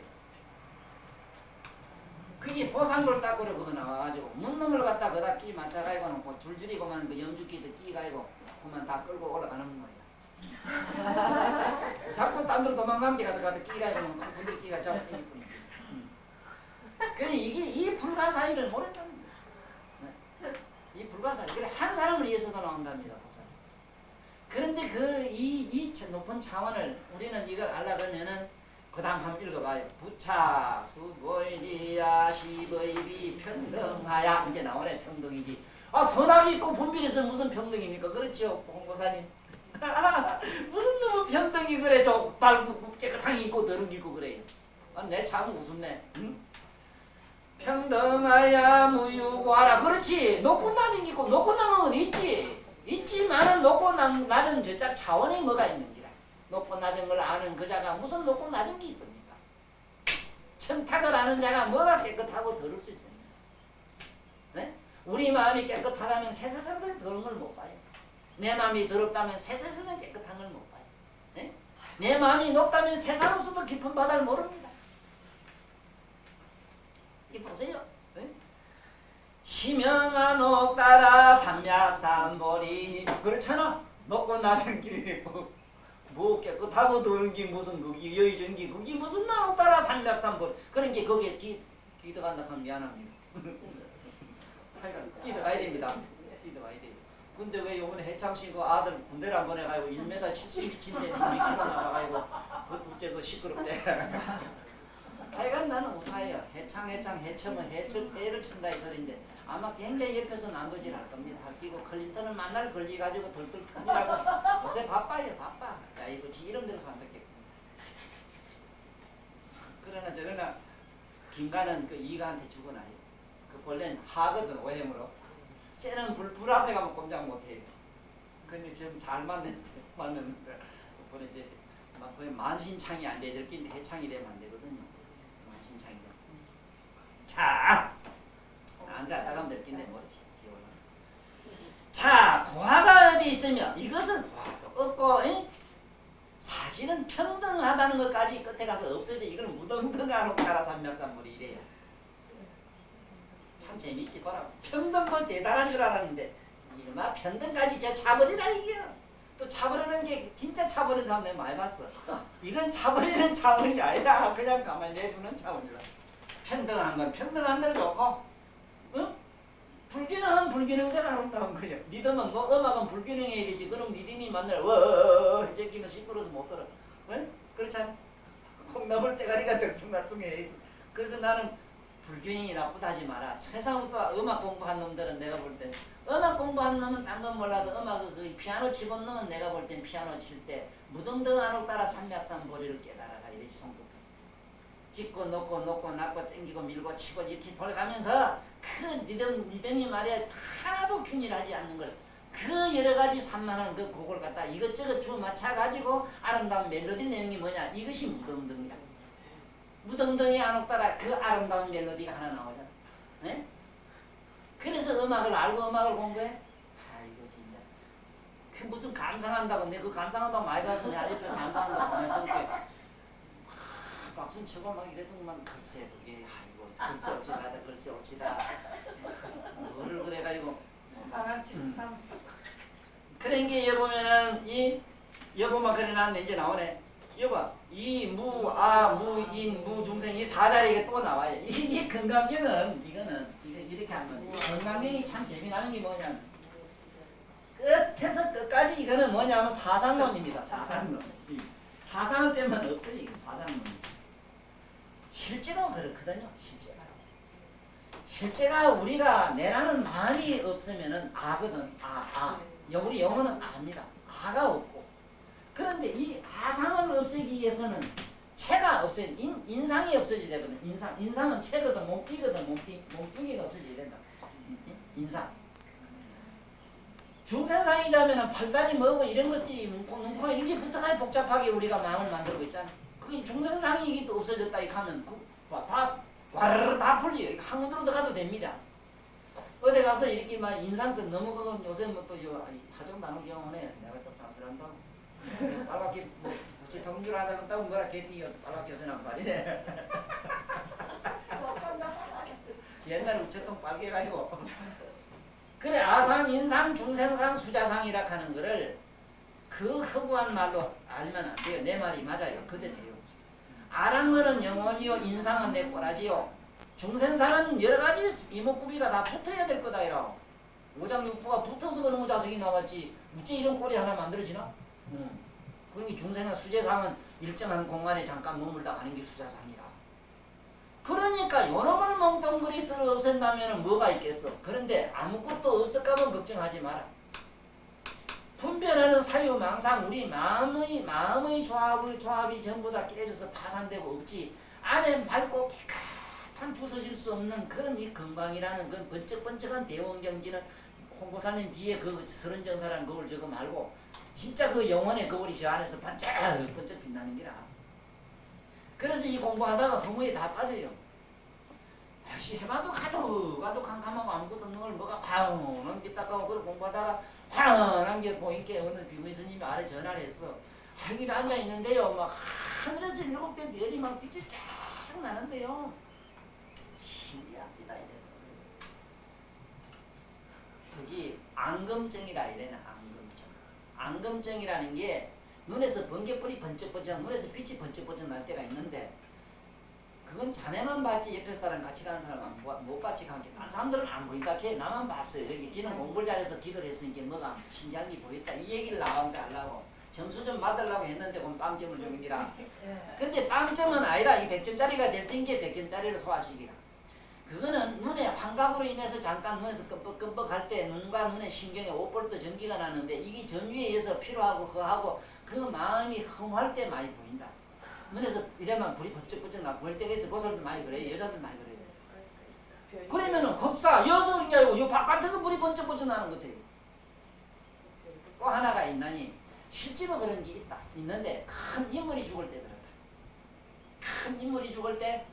그게 보상돌 닦으러 그거 나와가지고 문놈을 갖다 그다 끼 맞춰가지고는 그 줄줄이고만 그 염주끼도 끼가지고 그만 다 끌고 올라가는 거야. 자꾸 딴 데로 도망간 게 가다 끼가지고는 분들이 끼가 잡고 끼니 뿐이지. 그래 이게 이 불가사의를 모른다는 거야. 이 불가사의. 그래 한 사람을 위해서도 나온답니다. 보살. 그런데 이 높은 차원을 우리는 이걸 알아가면은 그 다음 한번 읽어봐요. 부차 수고이리야 시በ이비 평등하야. 이제 나오네. 평등이지. 아 선악이 있고 분별이 있으면 무슨 평등입니까? 그렇죠 홍보사님. 무슨 놈의 평등이 그래. 족발고 깨끗하게 입고 더럽게 입고 그래요. 아, 내 참 웃음네. 응? 평등하야 무유고하라. 그렇지. 높고 낮은 게 있고 높고 낮은 건 있지. 있지만은 높고 낮은 저짝 차원에 뭐가 있는 기라. 높고 낮은 걸 아는 그 자가 무슨 높고 낮은 게 있습니까? 청탁을 아는 자가 뭐가 깨끗하고 더러울 수 있습니까? 네? 우리 마음이 깨끗하다면 세세선생 더러운 걸 못 봐요. 내 마음이 더럽다면 세세선생 깨끗한 걸 못 봐요. 네? 내 마음이 높다면 세상 없어도 깊은 바다를 모릅니다. 이 보세요. 네? 시명한 옥 따라 삼맥삼보리니 그렇잖아. 높고 낮은 길이 뭐 깨끗하고 더운 게 무슨 그게 여의전 게 그게 무슨 나로 따라 삼맥삼불 그런 게 거기에 끼들어간다 하면 미안합니다. 하여간 끼들어가야 됩니다. 끼들어가야 돼요. 근데 왜 요번에 해창씨 그 아들 군대를 안 보내가지고 1m 70인데 2kg 나가가지고 그 둘째 그 시끄럽대. 하여간 나는 우사해요. 해첨은 해를 춘다 이 소리인데 아마 굉장히 옆에서 난도질 할 겁니다. 그리고 클린턴을 만날 걸리가지고 덜덜 털리라고 요새 바빠요. 바빠. 야 이거 지 이름대로 산다겠고. 그러나 저러나 김가는 그 이가한테 죽어나요. 그 본래는 하거든 오행으로. 쇠는 불 앞에 가면 꼼짝 못해요. 근데 지금 잘 만났어요. 만났는데 그번에 이제 막 거의 만신창이 안 돼. 저렇게 해창이 되면 안 되거든요. 만신창이. 자, 안 갔다가면 될 낀데 모르지. 자, 고화가 어디 있으며 이것은 고화도 없고 사실은 평등하다는 것까지 끝에 가서 없어져. 이건 무등등하고 따라 삼맥삼물이 이래요. 참 재미있지 보라. 평등도 대단한 줄 알았는데 이마 평등까지 저 차버리라 이게요. 또 차버리는 게 진짜 차버리는 사람 내가 많이 봤어. 이건 차버리는 차원이 아니라 그냥 가만히 내두는 차원이라. 평등한 건 평등한 대로 좋고 응? 불균형은 불균형대로 아름다운 거예요. 믿음은 뭐 음악은 불균형해야 되지. 그럼 믿음이 만날 워어어 제끼면 시끄러워서 못 들어. 응? 그렇잖아. 콩나물 대가리가 들쑥날쑥해. 그래서 나는 불균형이 나쁘다 하지 마라. 세상부터 음악 공부한 놈들은 내가 볼 땐 음악 공부한 놈은 딴 건 몰라도 음악을 그 피아노 치본 놈은 내가 볼 땐 피아노 칠 때 무등등하로 따라 삼맥삼보리를 깨달아라 이러지 손부터. 깊고 높고 낮고 땡기고 밀고 치고 이렇게 돌아가면서 그 리듬이 말이야 하나도 균일하지 않는 걸 그 여러 가지 산만한 그 곡을 갖다 이것저것 주 맞춰가지고 아름다운 멜로디 내는 게 뭐냐 이것이 무등등이다. 무등등이 안옥 따라 그 아름다운 멜로디가 하나 나오잖아. 네? 그래서 음악을 알고 음악을 공부해? 아이고 진짜 그 무슨 감상한다고 내 그 감상한다고 많이 가서 내 아랫편 감상한다고 했던 게 박수는 치고 막 이래도만 글쎄 그게 아이고 글쎄 어찌다 글쎄 어찌다 뭐를 그래가지고 상하치 그런 게 여보면은 이 여보만 그래놨는데 이제 나오네. 여봐 이 무, 아, 무, 인, 무, 중생 이 사자리가 또 나와요. 이 건강경은 이거는 이렇게 하면 건강경이 참 재미나는 게 뭐냐면 끝에서 끝까지 이거는 뭐냐면 사상론입니다. 사상론. 사상을 빼면 없어요. 사상론. 실제로 그렇거든요. 실제가 우리가 내라는 마음이 없으면은 아거든. 우리 영어는 아입니다. 아가 없고. 그런데 이 아상을 없애기 위해서는 체가 없어야 인상이 없어져야 되거든. 인상은 체거든. 몸띠거든. 몸뚱이가 없어져야 된다. 인상. 중생상이자면은 팔다리 뭐고 이런 것들이 눈코 이런 게 붙어가지고 복잡하게 우리가 마음을 만들고 있잖아. 그게 중생상이 이게 또 없어졌다 이렇게 하면 다 와르르 다 풀려. 학문으로 들어가도 됩니다. 어디 가서 이렇게 막 인상성 너무 그건 요새 뭐또 하정 단어 경험에 내가 또 잠들한다. 빨갛게 뭐 우체 통줄 하다가 또 뭐라 개띠 빨갛게 요새 난 말이네. 옛날 우체통 빨개 가지고. 그래 아상, 인상, 중생상, 수자상이라 하는 거를 그 허구한 말로 알면 안 돼요. 내 말이 맞아요. 그대 돼요. 아란 거는 영혼이요, 인상은 내 꼬라지요. 중생상은 여러 가지 이목구비가 다 붙어야 될 거다 이라. 오장육부가 붙어서 그런 자석이 나왔지. 어째 이런 꼴이 하나 만들어지나? 그러니 중생은 수제상은 일정한 공간에 잠깐 머물다 가는 게 수자상이라. 그러니까 요놈을 멍텅그리스를 없앤다면 뭐가 있겠어. 그런데 아무것도 없을까봐 걱정하지 마라. 분별하는 사유망상 우리 마음의 조합이 전부 다 깨져서 파산되고 없지. 안에 밝고 깨끗한 부서질 수 없는 그런 이 건강이라는 그 번쩍번쩍한 대원경지는 홍보사님 뒤에 그 서른정사라는 거울 저거 말고 진짜 그 영혼의 거울이 저 안에서 반짝반짝 빛나는 기라. 그래서 이 공부하다가 허무에 다 빠져요. 해봐도 가도 캄캄하고 아무것도 없는 걸 뭐가 파운한 게 닦아오고 그걸 공부하다가 파운한 게 보이게 어느 비구니 스님이 아래 전화를 했어. 여기 앉아있는데요. 막 하늘에서 7대 별이 막 빛이 쫙 나는데요. 신기합니다. 그게 안금증이라 이래나 안금증. 안검증이라는 게 눈에서 번개불이 번쩍번쩍 눈에서 빛이 번쩍번쩍 날 때가 있는데 그건 자네만 봤지 옆에 사람 같이 가는 사람은 못 봤지 관계. 딴 사람들은 안 보인다. 걔 나만 봤어요. 여기 지는 공부를 잘해서 기도를 했으니까 뭐가 신기한 게 보였다. 이 얘기를 나한테 하려고 점수 좀 받으려고 했는데 그럼 빵점을 줍니다. 근데 빵점은 아니라 이 100점짜리가 될 땐 게 100점짜리를 소화시키라. 그거는 눈에 환각으로 인해서 잠깐 눈에서 끔뻑끔뻑할 때 눈과 눈의 신경에 5볼트 전기가 나는데 이게 전위에 의해서 피로하고 허하고 그 마음이 흥할 때 많이 보인다. 눈에서 이래만 불이 번쩍번쩍 나 보일 때가 있어. 그 사람들 많이 그래요. 여자들 많이 그래요. 그러면은 흡사 여성이 아니고 요 바깥에서 불이 번쩍번쩍 나는 것 같아요. 또 하나가 있나니 실제로 그런 게 있다. 있는데 큰 인물이 죽을 때 그렇다. 큰 인물이 죽을 때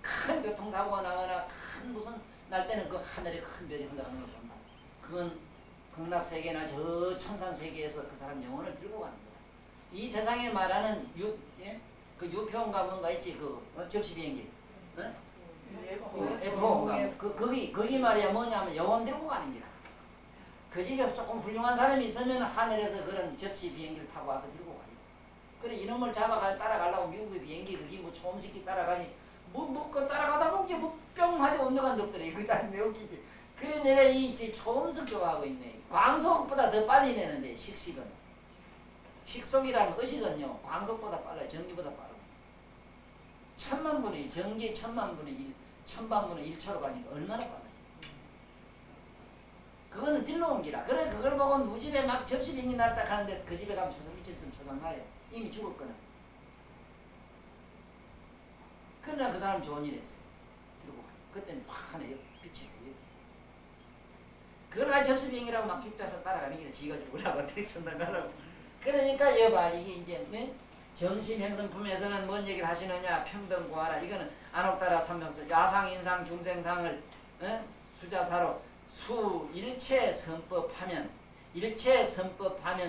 큰 교통사고가 나거나 큰 무슨 날 때는 그 하늘에 큰 별이 흘러가는 걸 본다. 그건 극락세계나 저 천상세계에서 그 사람 영혼을 들고 가는 거다. 이 세상에 말하는 그 유표인가 뭔가 있지 그 접시 비행기 F4인가 거기 말이야 뭐냐면 영혼 들고 가는 기라. 그 집에 조금 훌륭한 사람이 있으면 하늘에서 그런 접시 비행기를 타고 와서 들고 가요. 그래 이놈을 따라가려고 미국의 비행기 그게 뭐 초음식이 따라가니 그 따라가다 보면 뿅 하대 온도가 높더래. 그거 다 웃기지. 그래 내가 이 초음속 좋아하고 있네. 광속보다 더 빨리 내는데 식식은 식속이라는 의식은요 광속보다 빨라요. 전기보다 빨라요. 천만분의 1 전기 천만분의 1 천만분의 1초로 가니까 얼마나 빨라요. 그거는 딜러 옮기라. 그래 그걸 보고 누 집에 막 접시 비행기 날딱 하는데 그 집에 가면 초상 미쳤으면 초상 가요. 이미 죽었거든. 그러나 그 사람 좋은 일 했어요. 들고 가요. 그때는 확 하네 빛이 보여. 그걸 아예 접시 비행기라고 막 죽자서 따라가는 게 지가 죽으라고 어떻게 천당 가라고. 그러니까 여봐 이게 이제 네? 정심행성품에서는 뭔 얘기를 하시느냐 평등고하라. 이거는 안옥따라 삼명서 야상인상 중생상을 수자사로 수 일체 선법하면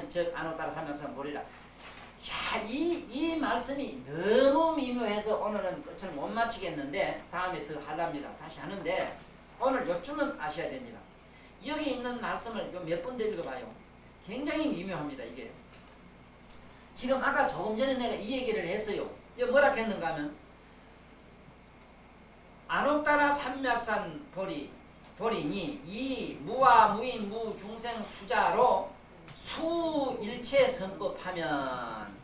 즉 안옥따라 삼명서 보리라. 야, 이 말씀이 너무 미묘해서 오늘은 끝을 못 마치겠는데 다음에 더 하랍니다. 다시 하는데 오늘 요쯤은 아셔야 됩니다. 여기 있는 말씀을 몇 번 더 읽어봐요. 굉장히 미묘합니다. 이게 지금 아까 조금 전에 내가 이 얘기를 했어요. 이거 뭐라 했는가 하면 안옥따라 삼맥산 보리니 이 무와 무인 무 중생 수자로 수일체 선법하면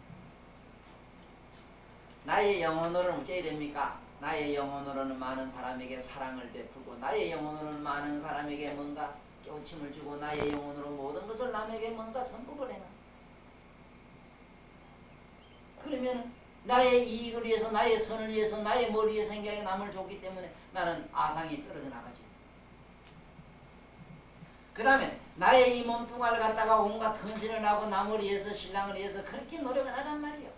나의 영혼으로는 어찌해야 됩니까? 나의 영혼으로는 많은 사람에게 사랑을 베풀고 나의 영혼으로는 많은 사람에게 뭔가 깨우침을 주고 나의 영혼으로 모든 것을 남에게 뭔가 선법을 해놔. 그러면 나의 이익을 위해서 나의 선을 위해서 나의 머리에 생각이 남을 줬기 때문에 나는 아상이 떨어져 나가지. 그 다음에 나의 이 몸뚱아를 갖다가 온갖 헌신을 하고 남을 위해서 신랑을 위해서 그렇게 노력을 하란 말이에요.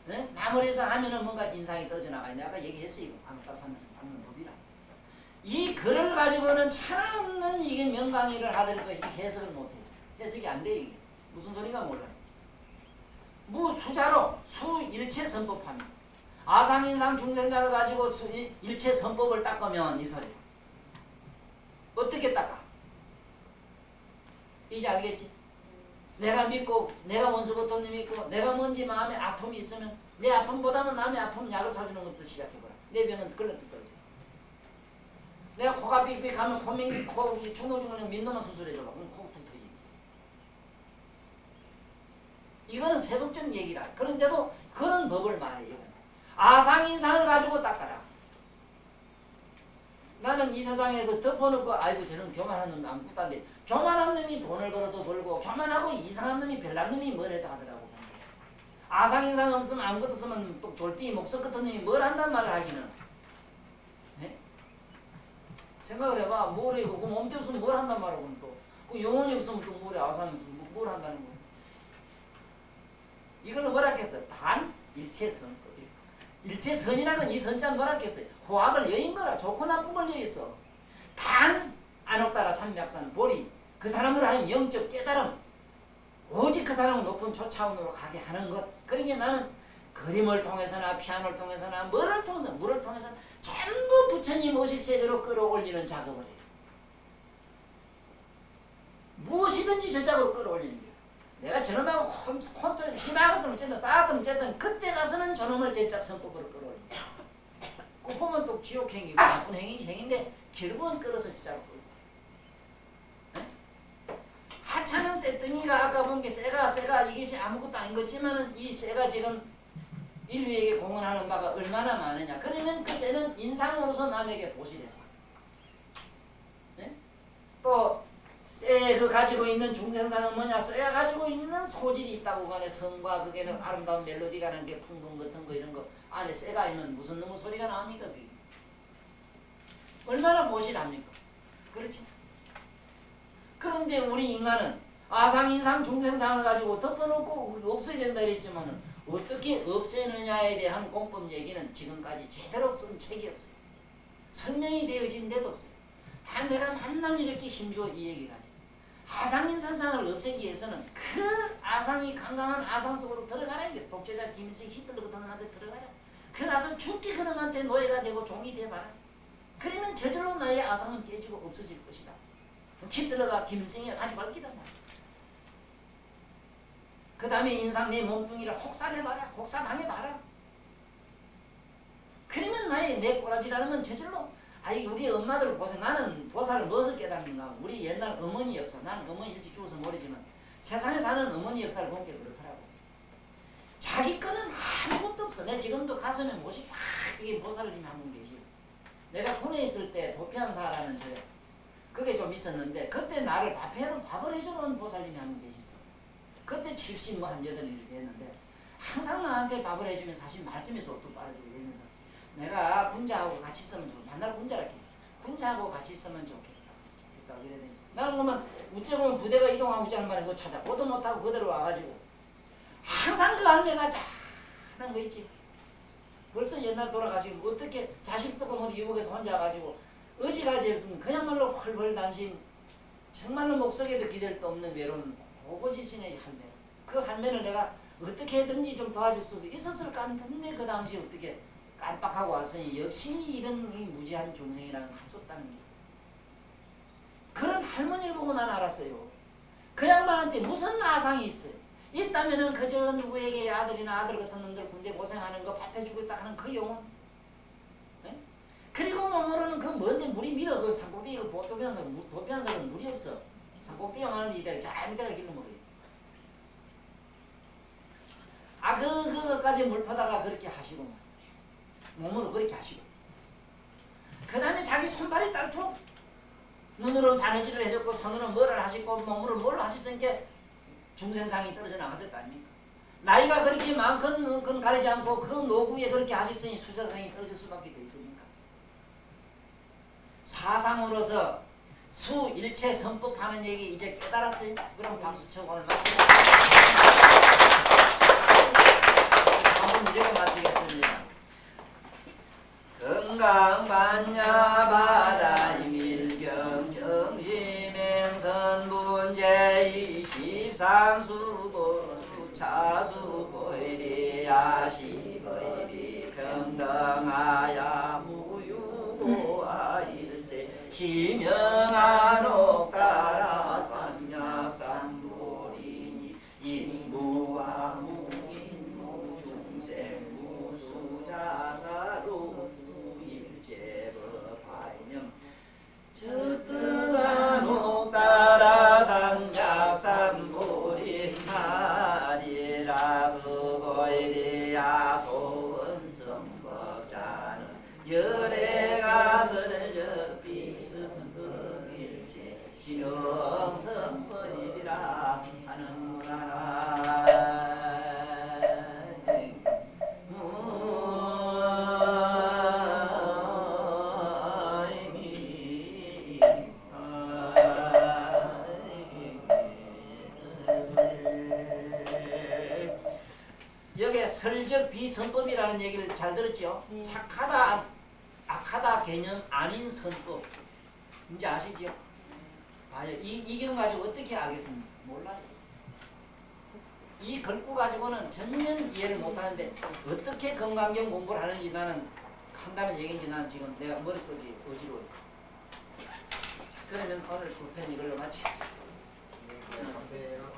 네? 남을 위해서 하면은 뭔가 인상이 떨어져 나가요. 내가 아까 얘기했어요. 이거 방딱 살면서 받는 법이라. 이 글을 가지고는 참는 이게 명강의를 하더라도 이 해석을 못해요. 해석이 안 돼요. 이게. 무슨 소리가 몰라요. 무수자로 수일체 선법하면 아상인상 중생자를 가지고 일체 선법을 닦으면 이 소리. 어떻게 닦아? 이제 알겠지? 내가 믿고 내가 원수부터 믿고 내가 뭔지 마음에 아픔이 있으면 내 아픔보다는 남의 아픔 약을 사주는 것부터 시작해보라. 내 병은 그런 뜻 떨어져. 내가 코가 삑삑하면 코 충동증을 민놈만 수술해줘봐. 그럼 코 툭 터지지. 이거는 세속적 얘기라. 그런데도 그런 법을 말해요. 아상인상을 가지고 닦아라. 나는 이 세상에서 덮어놓고 아이고 저는 교만한 놈 아무것도 안 돼. 교만한 놈이 돈을 벌어도 벌고 교만하고 이상한 놈이 별난 놈이 뭘 해도 하더라고. 아상인상 없으면 아무것도 없으면 또 돌덩이 목석 같은 놈이 뭘 한단 말을 하기는. 네? 생각을 해봐. 뭘 해. 그 몸대 없으면 뭘 한단 말이야. 그럼 또. 그 영혼이 없으면 또 뭘 해. 아상이 없으면 뭘 한다는 거야. 이걸 뭐라 했겠어? 반일체선. 일체선이라는 이 선자는 뭐라 했겠어요? 호학을 여인 거라. 좋고 나쁨을 여있어. 단 안옥따라 삼맥산 보리 그 사람으로 하는 영적 깨달음 오직 그 사람은 높은 초차원으로 가게 하는 것. 그러니 나는 그림을 통해서나 피아노를 통해서나 뭐를 통해서 물을 통해서 전부 부처님 의식세계로 끌어올리는 작업을 해요. 무엇이든지 저작으로 끌어올리는 거예요. 내가 저놈하고 콘트롤에서 심하거든 어쨌든 싸거든 어쨌든 그때 가서는 저놈을 제짝 선법으로 끌어올려. 그 보면 또 지옥행위고 나쁜 행위인데 결국은 끌어서 진짜로 끌어. 하찮은 쇠등이가 아까 본 게 쇠가 이것이 아무것도 아닌 거지만은 이 쇠가 지금 인류에게 공헌하는 바가 얼마나 많으냐. 그러면 그 쇠는 인상으로서 남에게 보시됐어. 네? 또 쇠 그 가지고 있는 중생사는 뭐냐? 쇠가 가지고 있는 소질이 있다고 간에 성과 그게는 아름다운 멜로디가 나는 게 풍금 같은 거 이런 거 안에 쇠가 있는 무슨 놈의 소리가 나옵니까? 그게? 얼마나 보실합니까? 그렇지? 그런데 우리 인간은 아상인상 중생상을 가지고 덮어놓고 없어야 된다 그랬지만은 어떻게 없애느냐에 대한 공법 얘기는 지금까지 제대로 쓴 책이 없어요. 설명이 되어진 데도 없어요. 다 내가 만날 이렇게 힘주어 이 얘기를 하지. 아상인상상을 없애기 위해서는 그 아상이 강강한 아상 속으로 들어가라. 이게 독재자 김일성 히틀러 같은 놈한테 들어가라. 그래서 죽기 그놈한테 노예가 되고 종이 돼봐라. 그러면 저절로 나의 아상은 깨지고 없어질 것이다. 히틀러가 김일성이 아주 밝기다 말이야. 그 다음에 인상 내 몸뚱이를 혹사해봐라. 혹사당해봐라. 그러면 내 꼬라지라는 건 저절로 아이 우리 엄마들 보세요. 나는 보살을 무엇을 깨닫는가. 우리 옛날 어머니 역사. 난 어머니 일찍 죽어서 모르지만 세상에 사는 어머니 역사를 본 게 그렇더라고. 자기 거는 아무것도 없어. 내가 지금도 가슴에 못이 막 이게 보살님이 한 분 계시고. 내가 손에 있을 때 도피한사라는 그게 좀 있었는데 그때 나를 밥을 해주는 보살님이 한 분 계셨어. 그때 70 뭐 한 8일 됐는데 항상 나한테 밥을 해주면 사실 말씀에서 옷도 빨아주고 이러면서 내가 군자하고 같이 있으면 좋겠다. 만날 군자랄게. 군자하고 같이 있으면 좋겠다. 그러더니 나는 보면 우째로는 부대가 이동하고 있지 않은 말에 그거 찾아 보도 못하고 그대로 와가지고 항상 그 할매가 짠한 거 있지. 벌써 옛날 돌아가시고 어떻게 자식도 뭐 유혹에서 혼자 가지고 어지간지 그야말로 헐벌 단신 정말로 목석에도 기댈 데 없는 외로운 고고지신의 할매. 그 할매를 내가 어떻게든지 좀 도와줄 수도 있었을 까 했는데 그 당시 어떻게 깜빡하고 왔으니 역시 이런 무지한 중생이라는 걸 할 수 없다는 게. 그런 할머니를 보고 난 알았어요. 그 양반한테 무슨 아상이 있어요. 있다면은 그저 누구에게 아들이나 아들 같은 놈들 군대 고생하는 거 밥 해주고 있다 하는 그 영혼. 네? 그리고 뭐 모르는 그 뭔데 물이 밀어 그 산꼭대기 그 도피한석은 물이 없어. 산꼭대기 하는 이들 잘 밑에가 길러 먹어요. 그거까지 물 퍼다가 그렇게 하시고 몸으로 그렇게 하시고 그 다음에 자기 손발이 딸툭 눈으로는 바느질을 해줬고 손으로는 뭐를 하시고 몸으로 뭘 하셨으니까 중생상이 떨어져 나갔을 거 아닙니까? 나이가 그렇게 많건 그건 가리지 않고 그 노구에 그렇게 하셨으니 수자상이 떨어질 수밖에 더 있습니까? 사상으로서 수일체 선법하는 얘기 이제 깨달았어요? 그럼 박수 쳐 오늘 마치겠습니다. 한번 문제를 마치겠습니다. 건강반야바라이밀경 정심행선 문제 23수보 차수보이리야시보이비 평등하야 무유보아일세 시명한옥따라 삼약삼보리니 인무와 무인무 중생무 수자가로 수일제법하이명 즉등한옥따라 삼약삼보리하리라 그보이리야 소원성법자는 열애가설을 적비승극일세 시영성법이라 하는구나. 여기에 설적 비선법이라는 얘기를 잘 들었죠? 착하다, 악하다 개념 아닌 선법. 이제 아시죠? 이 경우 가지고 어떻게 알겠습니까? 몰라요. 이 걸고 가지고는 전혀 이해를 못하는데 어떻게 건강경 공부를 하는지 나는 한다는 얘기인지 나는 지금 내가 머릿속이 어지러워요. 자, 그러면 오늘 부편 이걸로 마치겠습니다. 네, 감사합니다.